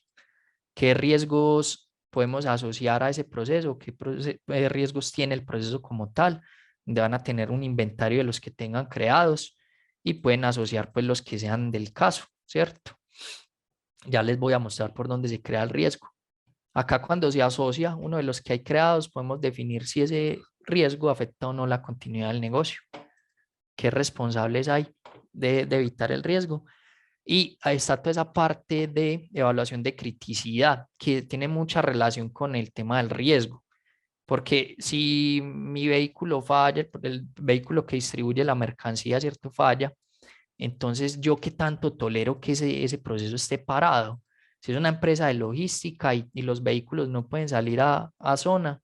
¿Qué riesgos podemos asociar a ese proceso? ¿Qué riesgos tiene el proceso como tal? Donde van a tener un inventario de los que tengan creados y pueden asociar pues los que sean del caso, ¿cierto? Ya les voy a mostrar por dónde se crea el riesgo. Acá cuando se asocia uno de los que hay creados, podemos definir si ese riesgo afecta o no la continuidad del negocio. ¿Qué responsables hay de evitar el riesgo? Y ahí está toda esa parte de evaluación de criticidad que tiene mucha relación con el tema del riesgo. Porque si mi vehículo falla, el vehículo que distribuye la mercancía, ¿cierto? Falla, entonces yo qué tanto tolero que ese proceso esté parado. Si es una empresa de logística y los vehículos no pueden salir a zona,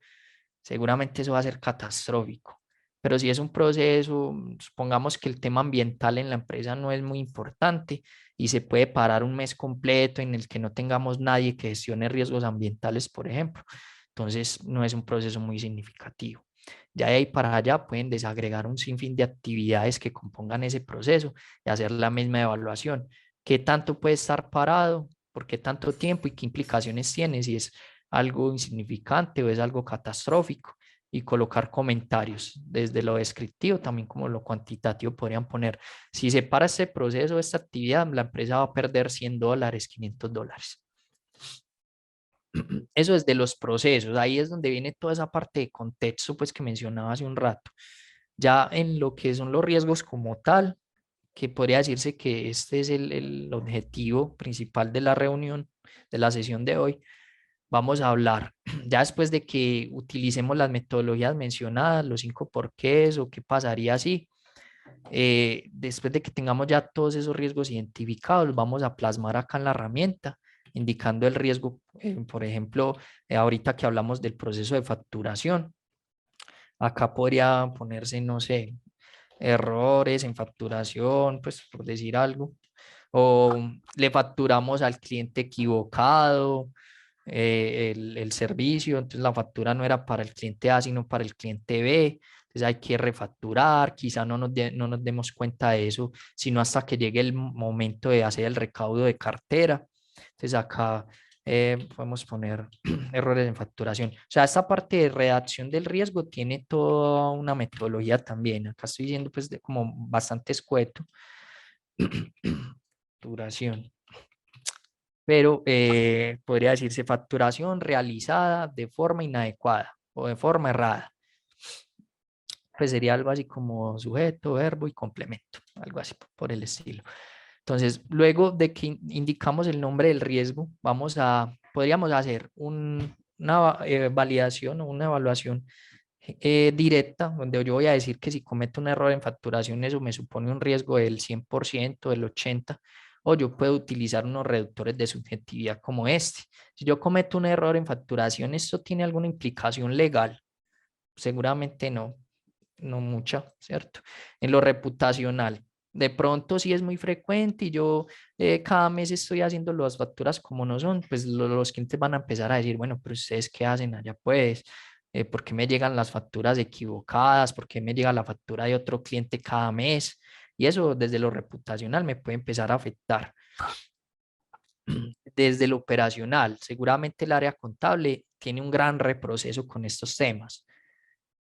seguramente eso va a ser catastrófico. Pero si es un proceso, supongamos que el tema ambiental en la empresa no es muy importante y se puede parar un mes completo en el que no tengamos nadie que gestione riesgos ambientales, por ejemplo. Entonces, no es un proceso muy significativo. Ya de ahí para allá pueden desagregar un sinfín de actividades que compongan ese proceso y hacer la misma evaluación. ¿Qué tanto puede estar parado? ¿Por qué tanto tiempo? ¿Y qué implicaciones tiene? Si es algo insignificante o es algo catastrófico, y colocar comentarios desde lo descriptivo también como lo cuantitativo podrían poner. Si se para este proceso, esta actividad, la empresa va a perder $100, $500. Eso es de los procesos, ahí es donde viene toda esa parte de contexto pues que mencionaba hace un rato. Ya en lo que son los riesgos como tal, que podría decirse que este es el objetivo principal de la reunión, de la sesión de hoy. Vamos a hablar, ya después de que utilicemos las metodologías mencionadas, los 5 porqués o qué pasaría si, después de que tengamos ya todos esos riesgos identificados, vamos a plasmar acá en la herramienta, indicando el riesgo, por ejemplo, ahorita que hablamos del proceso de facturación, acá podría ponerse, no sé, errores en facturación, pues por decir algo, o le facturamos al cliente equivocado el servicio, entonces la factura no era para el cliente A, sino para el cliente B, entonces hay que refacturar, quizá no nos demos cuenta de eso, sino hasta que llegue el momento de hacer el recaudo de cartera. Entonces acá podemos poner errores en facturación. O sea, esta parte de redacción del riesgo tiene toda una metodología también. Acá estoy diciendo pues como bastante escueto. Facturación. Pero podría decirse facturación realizada de forma inadecuada o de forma errada. Pues sería algo así como sujeto, verbo y complemento, algo así por el estilo. Entonces, luego de que indicamos el nombre del riesgo, podríamos hacer una validación o una evaluación directa, donde yo voy a decir que si cometo un error en facturación, eso me supone un riesgo del 100%, del 80%, o yo puedo utilizar unos reductores de subjetividad como este. Si yo cometo un error en facturación, ¿esto tiene alguna implicación legal? Seguramente no, no mucha, ¿cierto? En lo reputacional, de pronto sí es muy frecuente y yo cada mes estoy haciendo las facturas como no son, pues los clientes van a empezar a decir, bueno, pero ustedes qué hacen allá pues, ¿por qué me llegan las facturas equivocadas? ¿Por qué me llega la factura de otro cliente cada mes? Y eso desde lo reputacional me puede empezar a afectar. Desde lo operacional, seguramente el área contable tiene un gran reproceso con estos temas.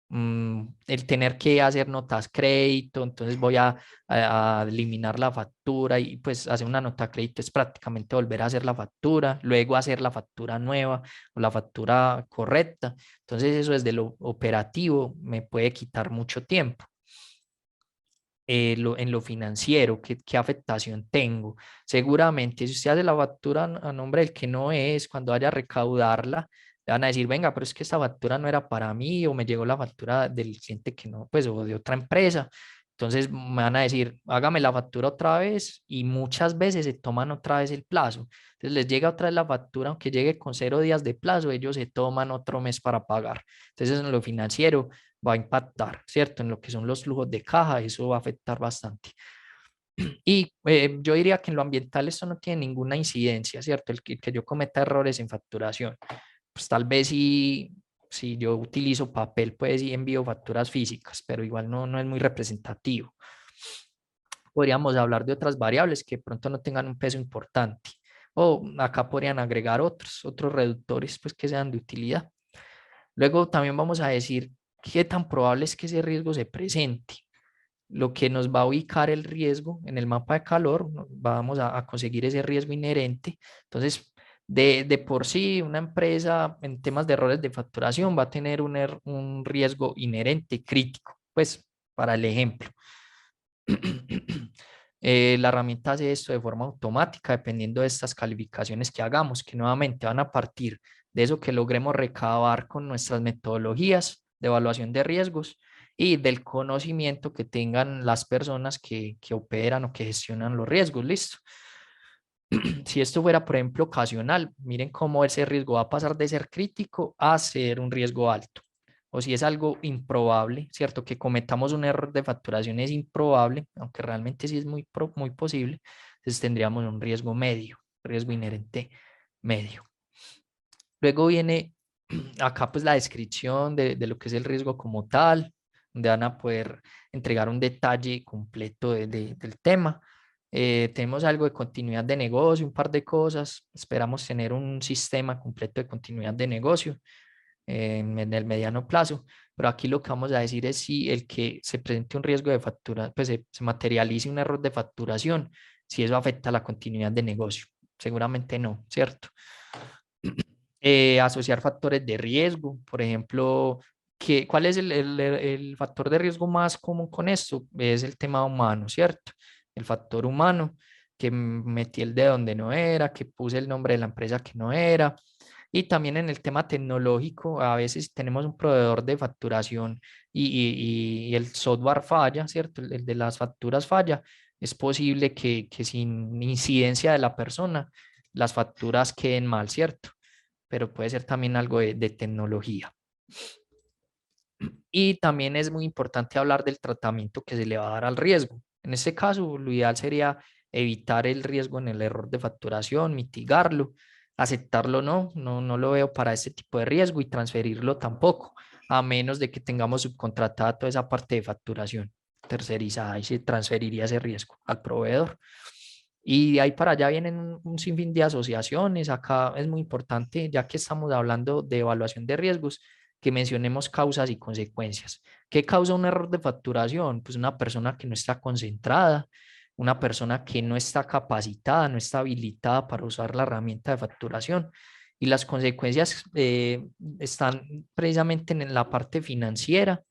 El tener que hacer notas crédito, entonces voy a eliminar la factura y pues hacer una nota crédito es prácticamente volver a hacer la factura, luego hacer la factura nueva o la factura correcta. Entonces eso desde lo operativo me puede quitar mucho tiempo. En lo financiero, ¿qué afectación tengo? Seguramente si usted hace la factura a nombre del que no es, cuando vaya a recaudarla, le van a decir, venga, pero es que esta factura no era para mí o me llegó la factura del cliente que no, pues o de otra empresa. Entonces me van a decir, hágame la factura otra vez y muchas veces se toman otra vez el plazo. Entonces les llega otra vez la factura, aunque llegue con 0 días de plazo, ellos se toman otro mes para pagar. Entonces en lo financiero va a impactar, ¿cierto? En lo que son los flujos de caja, eso va a afectar bastante. Y yo diría que en lo ambiental esto no tiene ninguna incidencia, ¿cierto? El que yo cometa errores en facturación. Pues tal vez si yo utilizo papel, pues sí envío facturas físicas, pero igual no es muy representativo. Podríamos hablar de otras variables que de pronto no tengan un peso importante. O acá podrían agregar otros reductores pues, que sean de utilidad. Luego también vamos a decir qué tan probable es que ese riesgo se presente. Lo que nos va a ubicar el riesgo en el mapa de calor, vamos a conseguir ese riesgo inherente. Entonces, de por sí, una empresa en temas de errores de facturación va a tener un riesgo inherente crítico, pues para el ejemplo. La herramienta hace esto de forma automática dependiendo de estas calificaciones que hagamos, que nuevamente van a partir de eso que logremos recabar con nuestras metodologías de evaluación de riesgos y del conocimiento que tengan las personas que operan o que gestionan los riesgos. Listo. Si esto fuera, por ejemplo, ocasional, miren cómo ese riesgo va a pasar de ser crítico a ser un riesgo alto. O si es algo improbable, ¿cierto? Que cometamos un error de facturación es improbable, aunque realmente sí es muy posible, entonces tendríamos un riesgo medio, riesgo inherente medio. Luego viene acá pues la descripción de lo que es el riesgo como tal, donde van a poder entregar un detalle completo del tema. Tenemos algo de continuidad de negocio, un par de cosas. Esperamos tener un sistema completo de continuidad de negocio en el mediano plazo, pero aquí lo que vamos a decir es si el que se presente un riesgo de factura, pues se materialice un error de facturación, si eso afecta a la continuidad de negocio. Seguramente no, ¿cierto? Asociar factores de riesgo, por ejemplo, ¿cuál es el factor de riesgo más común con esto? Es el tema humano, ¿cierto? El factor humano, que metí el dedo donde no era, que puse el nombre de la empresa que no era. Y también en el tema tecnológico, a veces tenemos un proveedor de facturación y el software falla, ¿cierto? El de las facturas falla. Es posible que sin incidencia de la persona, las facturas queden mal, ¿cierto? Pero puede ser también algo de tecnología. Y también es muy importante hablar del tratamiento que se le va a dar al riesgo. En este caso, lo ideal sería evitar el riesgo en el error de facturación, mitigarlo, aceptarlo no lo veo para este tipo de riesgo y transferirlo tampoco, a menos de que tengamos subcontratada toda esa parte de facturación tercerizada y se transferiría ese riesgo al proveedor. Y de ahí para allá vienen un sinfín de asociaciones. Acá es muy importante, ya que estamos hablando de evaluación de riesgos, que mencionemos causas y consecuencias. ¿Qué causa un error de facturación? Pues una persona que no está concentrada, una persona que no está capacitada, no está habilitada para usar la herramienta de facturación. Y las consecuencias están precisamente en la parte financiera,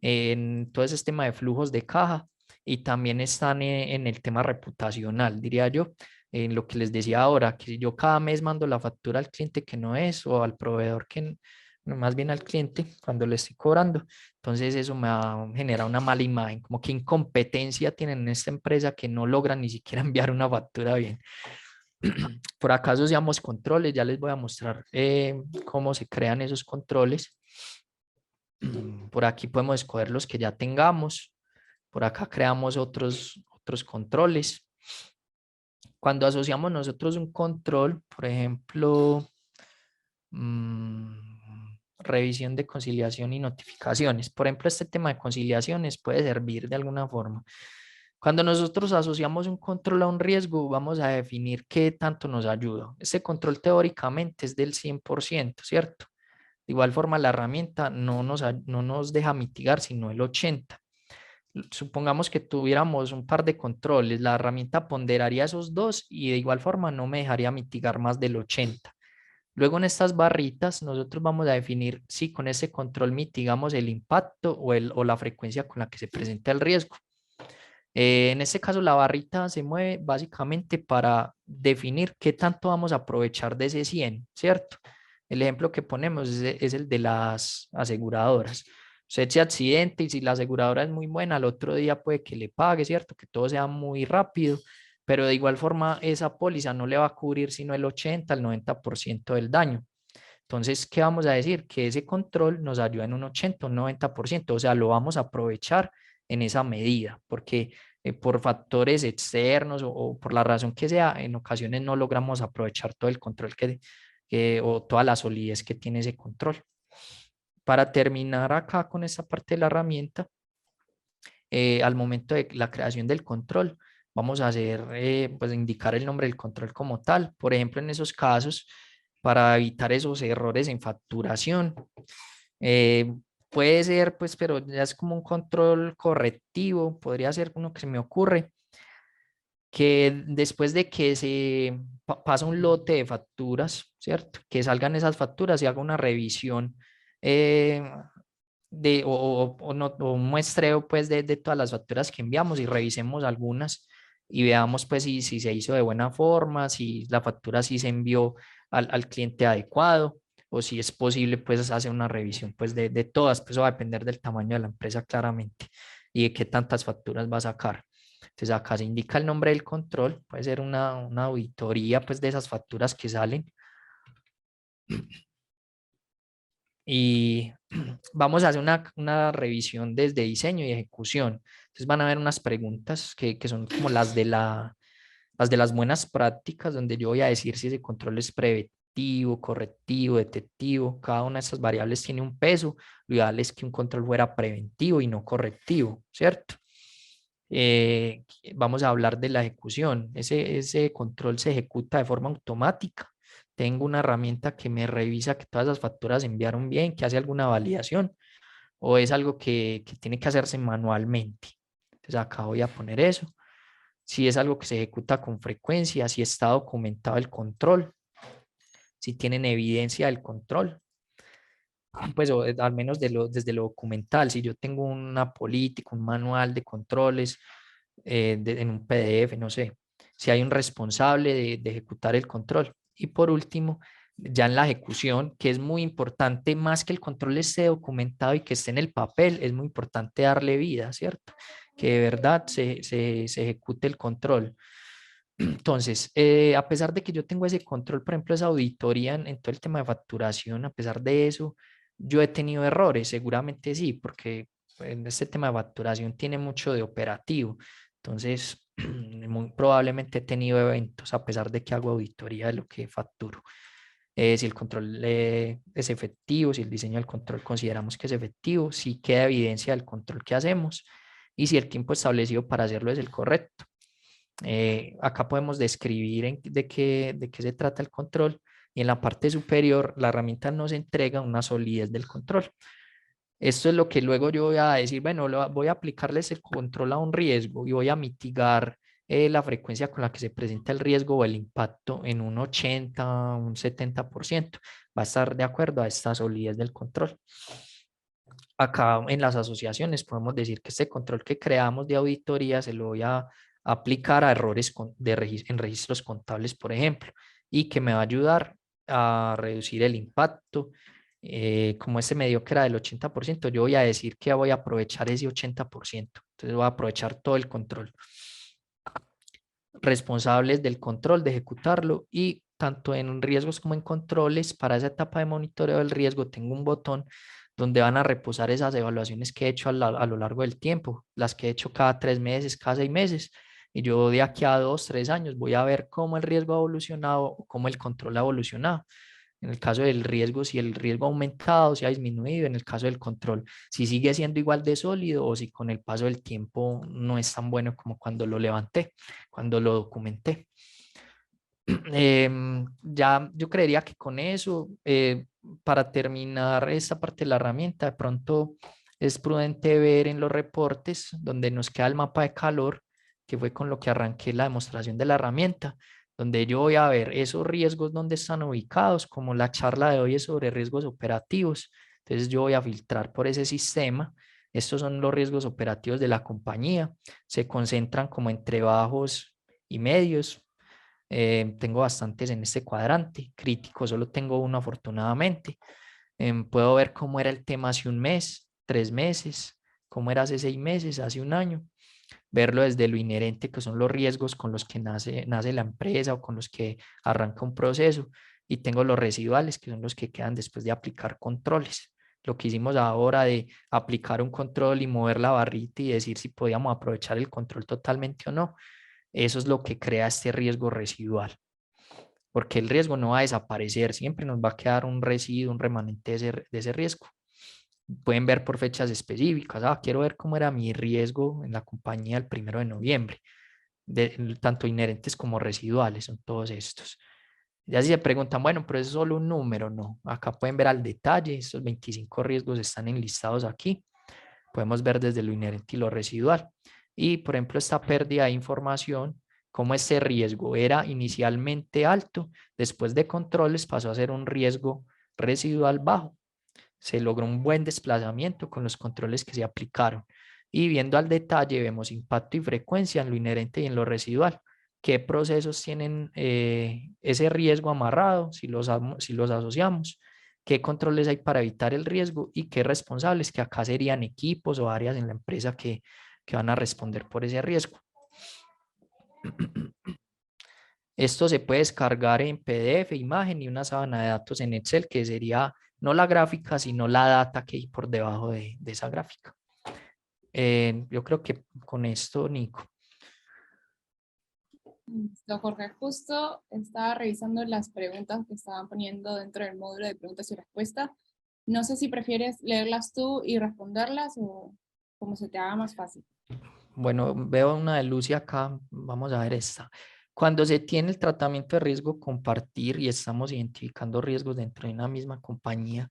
en todo ese tema de flujos de caja y también están en el tema reputacional, diría yo, en lo que les decía ahora, que si yo cada mes mando la factura al cliente que no es o al proveedor que no, más bien al cliente cuando le estoy cobrando, entonces eso me va a generar una mala imagen, como que incompetencia tienen en esta empresa que no logran ni siquiera enviar una factura bien. Por acá asociamos controles, ya les voy a mostrar cómo se crean esos controles. Por aquí podemos escoger los que ya tengamos. Por acá creamos otros controles. Cuando asociamos nosotros un control, por ejemplo, revisión de conciliación y notificaciones. Por ejemplo, este tema de conciliaciones puede servir de alguna forma. Cuando nosotros asociamos un control a un riesgo, vamos a definir qué tanto nos ayuda. Ese control teóricamente es del 100%, ¿cierto? De igual forma, la herramienta no nos deja mitigar, sino el 80%. Supongamos que tuviéramos un par de controles, la herramienta ponderaría esos dos y de igual forma no me dejaría mitigar más del 80%. Luego en estas barritas nosotros vamos a definir si con ese control mitigamos el impacto o la frecuencia con la que se presenta el riesgo. En este caso la barrita se mueve básicamente para definir qué tanto vamos a aprovechar de ese 100, ¿cierto? El ejemplo que ponemos es el de las aseguradoras. usted se accidente y si la aseguradora es muy buena, al otro día puede que le pague, ¿cierto? Que todo sea muy rápido, pero de igual forma esa póliza no le va a cubrir sino el 80 al 90% del daño. Entonces, ¿qué vamos a decir? Que ese control nos ayuda en un 80, un 90%, o sea, lo vamos a aprovechar en esa medida, porque por factores externos o por la razón que sea, en ocasiones no logramos aprovechar todo el control o toda la solidez que tiene ese control. Para terminar acá con esta parte de la herramienta, al momento de la creación del control, vamos a hacer, pues indicar el nombre del control como tal. Por ejemplo, en esos casos, para evitar esos errores en facturación, eh, puede ser, pues, pero ya es como un control correctivo, podría ser uno que se me ocurre, que después de que se pasa un lote de facturas, ¿cierto? Que salgan esas facturas y haga una revisión eh, o un muestreo pues de todas las facturas que enviamos y revisemos algunas y veamos pues si se hizo de buena forma, si la factura sí se envió al cliente adecuado o si es posible pues hacer una revisión pues de todas, pues eso va a depender del tamaño de la empresa claramente y de qué tantas facturas va a sacar. Entonces acá se indica el nombre del control, puede ser una auditoría pues de esas facturas que salen y vamos a hacer una revisión desde diseño y ejecución. Entonces van a haber unas preguntas que son como las de las buenas prácticas, donde yo voy a decir si ese control es preventivo, correctivo, detectivo. Cada una de esas variables tiene un peso. Lo ideal es que un control fuera preventivo y no correctivo, ¿cierto? Vamos a hablar de la ejecución. Ese control se ejecuta de forma automática. Tengo una herramienta que me revisa que todas las facturas se enviaron bien, que hace alguna validación o es algo que tiene que hacerse manualmente. Entonces acá voy a poner eso. Si es algo que se ejecuta con frecuencia, si está documentado el control, si tienen evidencia del control, pues al menos desde lo documental, si yo tengo una política, un manual de controles en un PDF, no sé, si hay un responsable de ejecutar el control. Y por último, ya en la ejecución, que es muy importante, más que el control esté documentado y que esté en el papel, es muy importante darle vida, ¿cierto? Que de verdad se ejecute el control. Entonces, a pesar de que yo tengo ese control, por ejemplo, esa auditoría en todo el tema de facturación, a pesar de eso, yo he tenido errores, seguramente sí, porque en este tema de facturación tiene mucho de operativo. Entonces, muy probablemente he tenido eventos, a pesar de que hago auditoría de lo que facturo. Si el control es efectivo, si el diseño del control consideramos que es efectivo, si queda evidencia del control que hacemos y si el tiempo establecido para hacerlo es el correcto. Acá podemos describir de qué se trata el control y en la parte superior la herramienta nos entrega una solidez del control. Esto es lo que luego yo voy a decir, bueno, voy a aplicarles el control a un riesgo y voy a mitigar la frecuencia con la que se presenta el riesgo o el impacto en un 80, un 70%. Va a estar de acuerdo a esta solidez del control. Acá en las asociaciones podemos decir que este control que creamos de auditoría se lo voy a aplicar a errores en registros contables, por ejemplo, y que me va a ayudar a reducir el impacto. Como este me dio que era del 80%, yo voy a decir que voy a aprovechar ese 80%. Entonces voy a aprovechar todo el control. Responsables del control, de ejecutarlo y tanto en riesgos como en controles, para esa etapa de monitoreo del riesgo tengo un botón donde van a reposar esas evaluaciones que he hecho a lo largo del tiempo, las que he hecho cada 3 meses, cada 6 meses. Y yo de aquí a 2, 3 años voy a ver cómo el riesgo ha evolucionado o cómo el control ha evolucionado. En el caso del riesgo, si el riesgo ha aumentado, si ha disminuido, en el caso del control, si sigue siendo igual de sólido o si con el paso del tiempo no es tan bueno como cuando lo levanté, cuando lo documenté. Ya yo creería que con eso, para terminar esta parte de la herramienta, de pronto es prudente ver en los reportes donde nos queda el mapa de calor, que fue con lo que arranqué la demostración de la herramienta, donde yo voy a ver esos riesgos donde están ubicados, como la charla de hoy es sobre riesgos operativos. Entonces yo voy a filtrar por ese sistema. Estos son los riesgos operativos de la compañía. Se concentran como entre bajos y medios. Tengo bastantes en este cuadrante. Crítico solo tengo uno afortunadamente. Puedo ver cómo era el tema hace un mes. 3 meses, cómo era hace 6 meses, hace un año, verlo desde lo inherente, que son los riesgos con los que nace la empresa o con los que arranca un proceso, y tengo los residuales, que son los que quedan después de aplicar controles. Lo que hicimos ahora de aplicar un control y mover la barrita y decir si podíamos aprovechar el control totalmente o no, eso es lo que crea este riesgo residual, porque el riesgo no va a desaparecer, siempre nos va a quedar un residuo, un remanente de ese riesgo. Pueden ver por fechas específicas, quiero ver cómo era mi riesgo en la compañía el 1 de noviembre, tanto inherentes como residuales, son todos estos. Ya si se preguntan, bueno, pero es solo un número, no. Acá pueden ver al detalle, estos 25 riesgos están enlistados aquí. Podemos ver desde lo inherente y lo residual. Y, por ejemplo, esta pérdida de información, como este riesgo era inicialmente alto, después de controles pasó a ser un riesgo residual bajo. Se logró un buen desplazamiento con los controles que se aplicaron. Y viendo al detalle, vemos impacto y frecuencia en lo inherente y en lo residual. ¿Qué procesos tienen ese riesgo amarrado si los asociamos? ¿Qué controles hay para evitar el riesgo? Y qué responsables, que acá serían equipos o áreas en la empresa que van a responder por ese riesgo. Esto se puede descargar en PDF, imagen y una sábana de datos en Excel, que sería no la gráfica, sino la data que hay por debajo de esa gráfica. Yo creo que con esto, Nico. Listo, Jorge, justo estaba revisando las preguntas que estaban poniendo dentro del módulo de preguntas y respuestas. No sé si prefieres leerlas tú y responderlas o como se te haga más fácil. Bueno, veo una de Lucy acá, vamos a ver esta. Cuando se tiene el tratamiento de riesgo compartir y estamos identificando riesgos dentro de una misma compañía,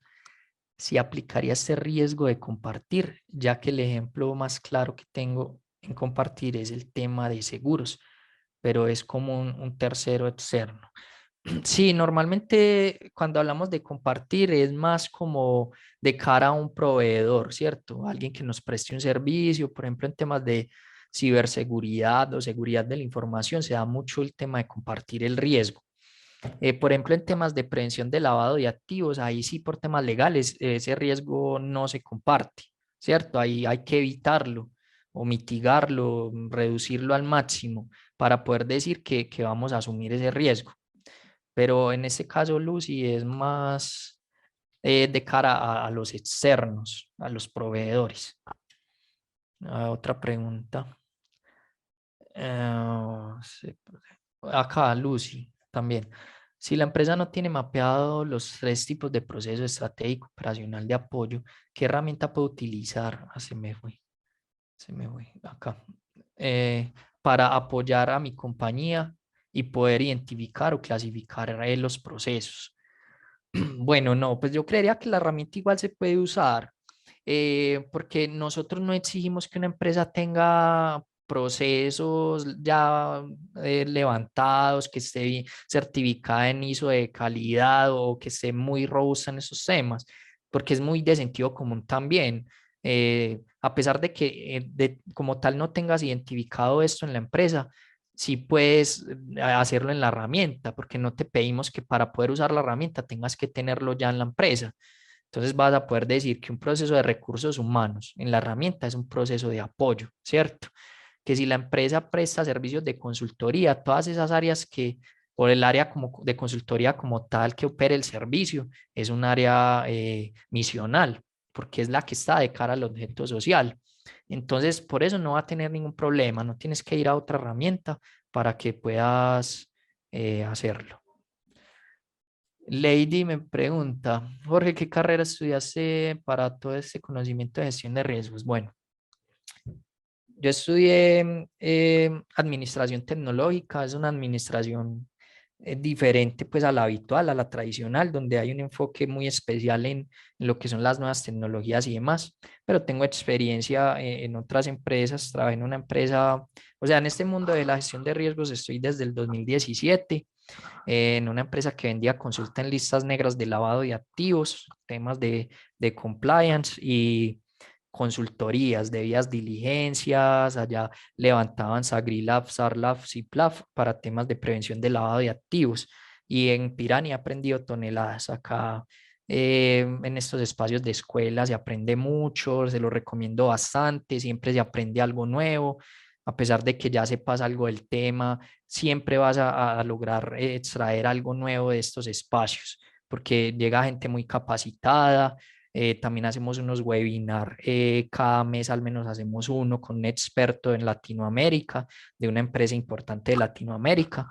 ¿se aplicaría este riesgo de compartir? Ya que el ejemplo más claro que tengo en compartir es el tema de seguros, pero es como un tercero externo. Sí, normalmente cuando hablamos de compartir es más como de cara a un proveedor, ¿cierto? Alguien que nos preste un servicio, por ejemplo, en temas de ciberseguridad o seguridad de la información, se da mucho el tema de compartir el riesgo. Por ejemplo, en temas de prevención de lavado de activos, ahí sí por temas legales ese riesgo no se comparte, ¿cierto? Ahí hay que evitarlo o mitigarlo, reducirlo al máximo para poder decir que vamos a asumir ese riesgo. Pero en este caso, Lucy, es más de cara a los externos, a los proveedores. Otra pregunta. Acá, Lucy, también. Si la empresa no tiene mapeado los 3 tipos de proceso estratégico operacional de apoyo, ¿qué herramienta puedo utilizar? Se me fue. Acá. Para apoyar a mi compañía y poder identificar o clasificar los procesos. Bueno, no, pues yo creería que la herramienta igual se puede usar, porque nosotros no exigimos que una empresa tenga procesos ya levantados, que esté bien certificada en ISO de calidad o que esté muy robusta en esos temas, porque es muy de sentido común también. A pesar de que como tal no tengas identificado esto en la empresa, sí puedes hacerlo en la herramienta, porque no te pedimos que para poder usar la herramienta tengas que tenerlo ya en la empresa. Entonces vas a poder decir que un proceso de recursos humanos en la herramienta es un proceso de apoyo, ¿cierto? Que si la empresa presta servicios de consultoría, todas esas áreas que, o el área como de consultoría como tal que opere el servicio, es un área misional, porque es la que está de cara al objeto social. Entonces, por eso no va a tener ningún problema, no tienes que ir a otra herramienta para que puedas hacerlo. Lady me pregunta, Jorge, ¿qué carrera estudiaste para todo este conocimiento de gestión de riesgos? Bueno, yo estudié administración tecnológica, es una administración diferente pues a la habitual, a la tradicional, donde hay un enfoque muy especial en lo que son las nuevas tecnologías y demás, pero tengo experiencia en otras empresas, trabajé en una empresa, o sea, en este mundo de la gestión de riesgos estoy desde el 2017, en una empresa que vendía consulta en listas negras de lavado de activos, temas de compliance y consultorías, debías diligencias, allá levantaban Sagrilab, Sarlab, Ciplaf para temas de prevención de lavado de activos. Y en Pirani he aprendido toneladas. Acá En estos espacios de escuela se aprende mucho, se lo recomiendo bastante, siempre se aprende algo nuevo, a pesar de que ya sepas algo del tema, siempre vas a lograr extraer algo nuevo de estos espacios, porque llega gente muy capacitada. También hacemos unos webinars, cada mes al menos hacemos uno con un experto en Latinoamérica, de una empresa importante de Latinoamérica.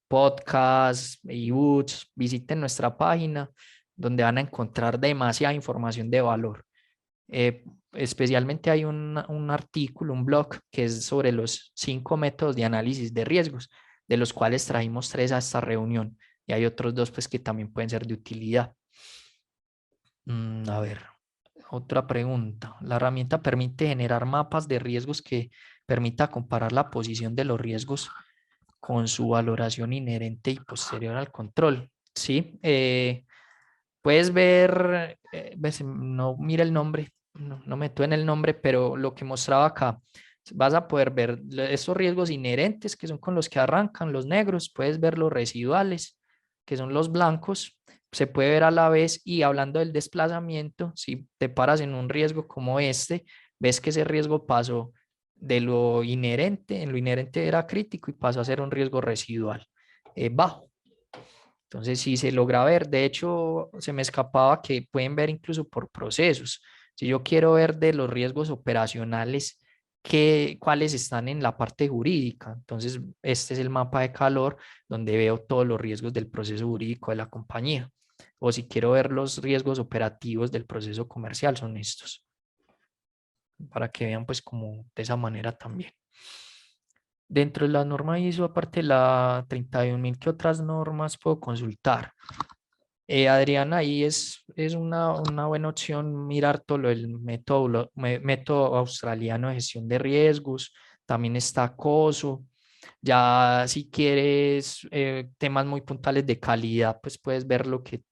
Podcasts, ebooks, visiten nuestra página donde van a encontrar demasiada información de valor. Especialmente hay un artículo, un blog que es sobre los 5 métodos de análisis de riesgos, de los cuales trajimos 3 a esta reunión, y hay otros 2 pues que también pueden ser de utilidad. A ver, otra pregunta. La herramienta permite generar mapas de riesgos que permita comparar la posición de los riesgos con su valoración inherente y posterior al control. Sí, puedes ver, no mira el nombre, no meto en el nombre, pero lo que mostraba acá, vas a poder ver estos riesgos inherentes que son con los que arrancan los negros, puedes ver los residuales, que son los blancos, se puede ver a la vez. Y hablando del desplazamiento, si te paras en un riesgo como este, ves que ese riesgo pasó de lo inherente, en lo inherente era crítico y pasó a ser un riesgo residual bajo. Entonces, sí se logra ver. De hecho, se me escapaba que pueden ver incluso por procesos. Si yo quiero ver de los riesgos operacionales, cuáles están en la parte jurídica. Entonces, este es el mapa de calor donde veo todos los riesgos del proceso jurídico de la compañía. O si quiero ver los riesgos operativos del proceso comercial, son estos. Para que vean pues como de esa manera también. Dentro de la norma ISO, aparte de la 31.000, ¿qué otras normas puedo consultar? Adriana, ahí es una buena opción mirar todo lo del método australiano de gestión de riesgos. También está COSO. Ya si quieres temas muy puntuales de calidad, pues puedes ver lo que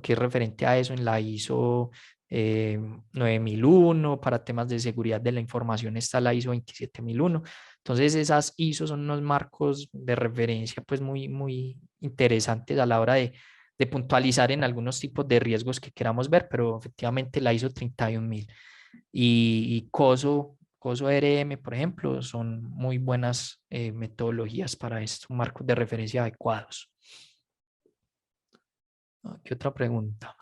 es referente a eso en la ISO 9001. Para temas de seguridad de la información está la ISO 27001. Entonces esas ISO son unos marcos de referencia pues muy, muy interesantes a la hora de puntualizar en algunos tipos de riesgos que queramos ver, pero efectivamente la ISO 31000 y COSO RM, por ejemplo, son muy buenas metodologías para esto, marcos de referencia adecuados. ¿Qué otra pregunta?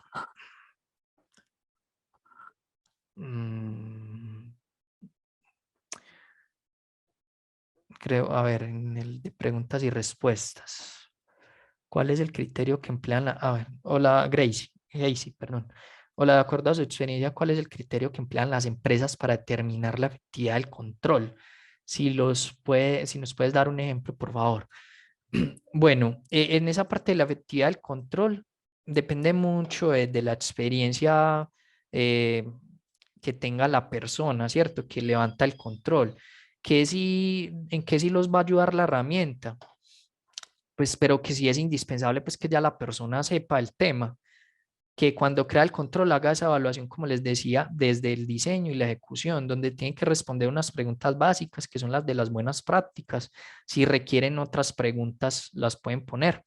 Creo, a ver, en el de preguntas y respuestas. ¿Cuál es el criterio que emplean a ver, hola Gracie, perdón. Hola, de acuerdo a su experiencia, ¿cuál es el criterio que emplean las empresas para determinar la efectividad del control? Si nos puedes dar un ejemplo, por favor. Bueno, en esa parte de la efectividad del control depende mucho de la experiencia eh, que tenga la persona, ¿cierto? Que levanta el control. ¿En qué sí los va a ayudar la herramienta? Pues, pero que sí es indispensable, pues que ya la persona sepa el tema, que cuando crea el control haga esa evaluación, como les decía, desde el diseño y la ejecución, donde tiene que responder unas preguntas básicas, que son las de las buenas prácticas. Si requieren otras preguntas, las pueden poner.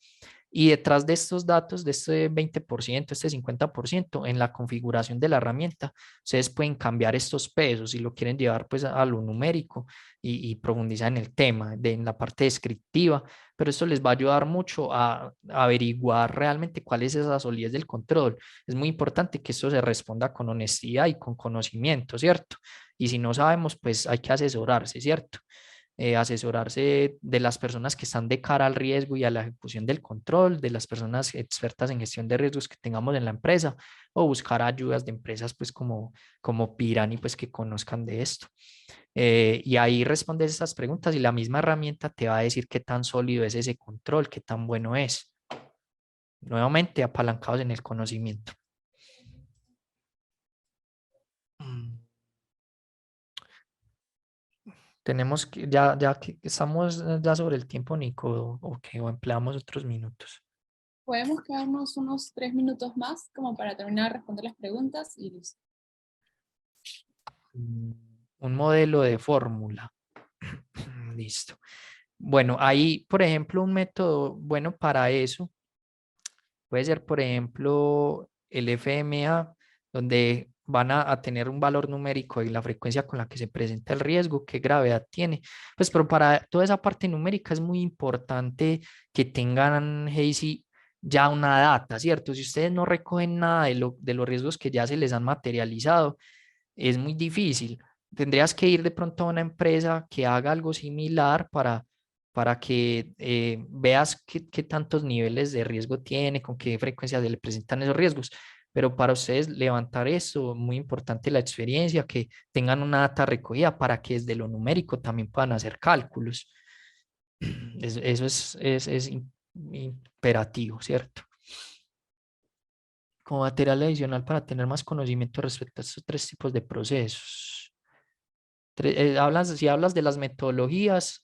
Y detrás de estos datos, de este 20%, este 50%, en la configuración de la herramienta, ustedes pueden cambiar estos pesos si lo quieren llevar pues a lo numérico y profundizar en el tema, en la parte descriptiva, pero esto les va a ayudar mucho a averiguar realmente cuál es esa solidez del control. Es muy importante que esto se responda con honestidad y con conocimiento, ¿cierto? Y si no sabemos, pues hay que asesorarse, ¿cierto? Asesorarse de las personas que están de cara al riesgo y a la ejecución del control, de las personas expertas en gestión de riesgos que tengamos en la empresa, o buscar ayudas de empresas pues como Pirani, pues que conozcan de esto. Y ahí respondes estas preguntas y la misma herramienta te va a decir qué tan sólido es ese control, qué tan bueno es. Nuevamente, apalancados en el conocimiento. Mm. Tenemos que, ya que estamos ya sobre el tiempo, Nico, o empleamos otros minutos. Podemos quedarnos unos 3 minutos más como para terminar de responder las preguntas y listo. Un modelo de fórmula. Listo. Bueno, ahí, por ejemplo, un método bueno para eso puede ser, por ejemplo, el FMA, donde van a tener un valor numérico y la frecuencia con la que se presenta el riesgo, qué gravedad tiene. Pues, pero para toda esa parte numérica es muy importante que tengan, Hazy, ya una data, ¿cierto? Si ustedes no recogen nada de los riesgos que ya se les han materializado, es muy difícil. Tendrías que ir de pronto a una empresa que haga algo similar para que veas qué tantos niveles de riesgo tiene, con qué frecuencia se le presentan esos riesgos. Pero para ustedes levantar eso, muy importante la experiencia, que tengan una data recogida para que desde lo numérico también puedan hacer cálculos. Eso es imperativo, ¿cierto? Como material adicional para tener más conocimiento respecto a estos tres tipos de procesos. Si hablas de las metodologías,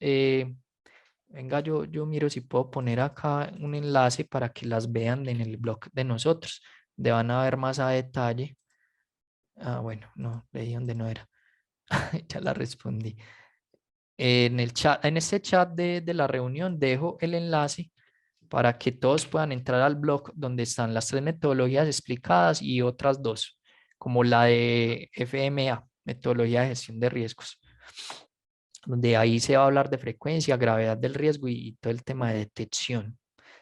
venga, yo miro si puedo poner acá un enlace para que las vean en el blog de nosotros, donde van a ver más a detalle. Ah, bueno, no, leí donde no era. Ya la respondí. En el chat, en este chat de la reunión dejo el enlace para que todos puedan entrar al blog donde están las tres metodologías explicadas y otras dos, como la de FMA, metodología de gestión de riesgos, donde ahí se va a hablar de frecuencia, gravedad del riesgo y todo el tema de detección.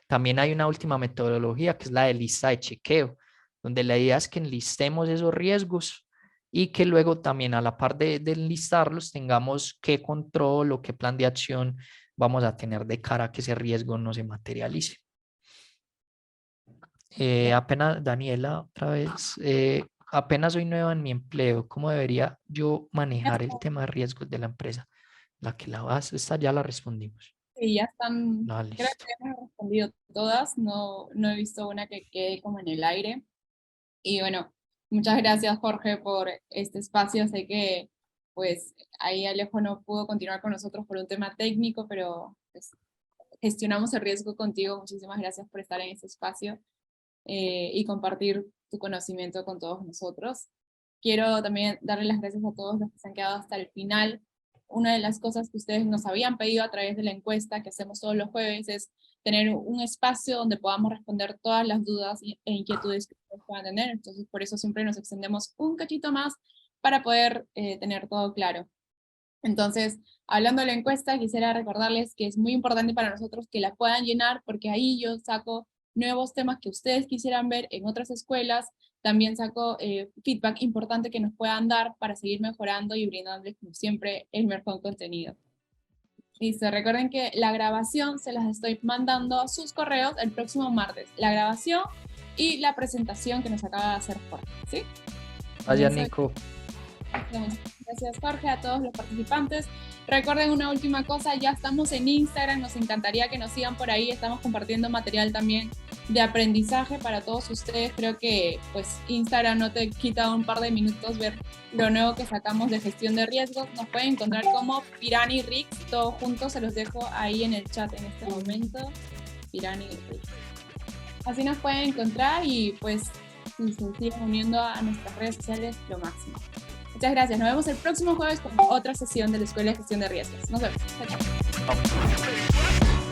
También hay una última metodología que es la de lista de chequeo, donde la idea es que enlistemos esos riesgos y que luego también a la par de enlistarlos tengamos qué control o qué plan de acción vamos a tener de cara a que ese riesgo no se materialice. Apenas, Daniela, otra vez, apenas soy nueva en mi empleo, ¿cómo debería yo manejar el tema de riesgos de la empresa? La que la vas, esta ya la respondimos. Sí, ya están, No, creo listo. que ya hemos respondido todas, no he visto una que quede como en el aire. Y bueno, muchas gracias Jorge por este espacio. Sé que pues ahí Alejo no pudo continuar con nosotros por un tema técnico, pero pues, gestionamos el riesgo contigo. Muchísimas gracias por estar en este espacio y compartir tu conocimiento con todos nosotros. Quiero también darle las gracias a todos los que se han quedado hasta el final. Una de las cosas que ustedes nos habían pedido a través de la encuesta que hacemos todos los jueves es tener un espacio donde podamos responder todas las dudas e inquietudes que ustedes puedan tener. Entonces, por eso siempre nos extendemos un cachito más para poder tener todo claro. Entonces, hablando de la encuesta, quisiera recordarles que es muy importante para nosotros que la puedan llenar, porque ahí yo saco nuevos temas que ustedes quisieran ver en otras escuelas. También saco feedback importante que nos puedan dar para seguir mejorando y brindándoles, como siempre, el mejor contenido. Listo, recuerden que la grabación se las estoy mandando a sus correos el próximo martes. La grabación y la presentación que nos acaba de hacer Jorge, ¿sí? Gracias, Nico. Gracias, Jorge, a todos los participantes. Recuerden una última cosa, ya estamos en Instagram, nos encantaría que nos sigan por ahí, estamos compartiendo material también de aprendizaje para todos ustedes. Creo que pues Instagram no te quita un par de minutos ver lo nuevo que sacamos de gestión de riesgos. Nos pueden encontrar como Pirani Rix, todos juntos, se los dejo ahí en el chat en este momento. Pirani Rix. Así nos pueden encontrar y pues si se siguen uniendo a nuestras redes sociales, lo máximo. Muchas gracias. Nos vemos el próximo jueves con otra sesión de la Escuela de Gestión de Riesgos. Nos vemos. Chao, chao.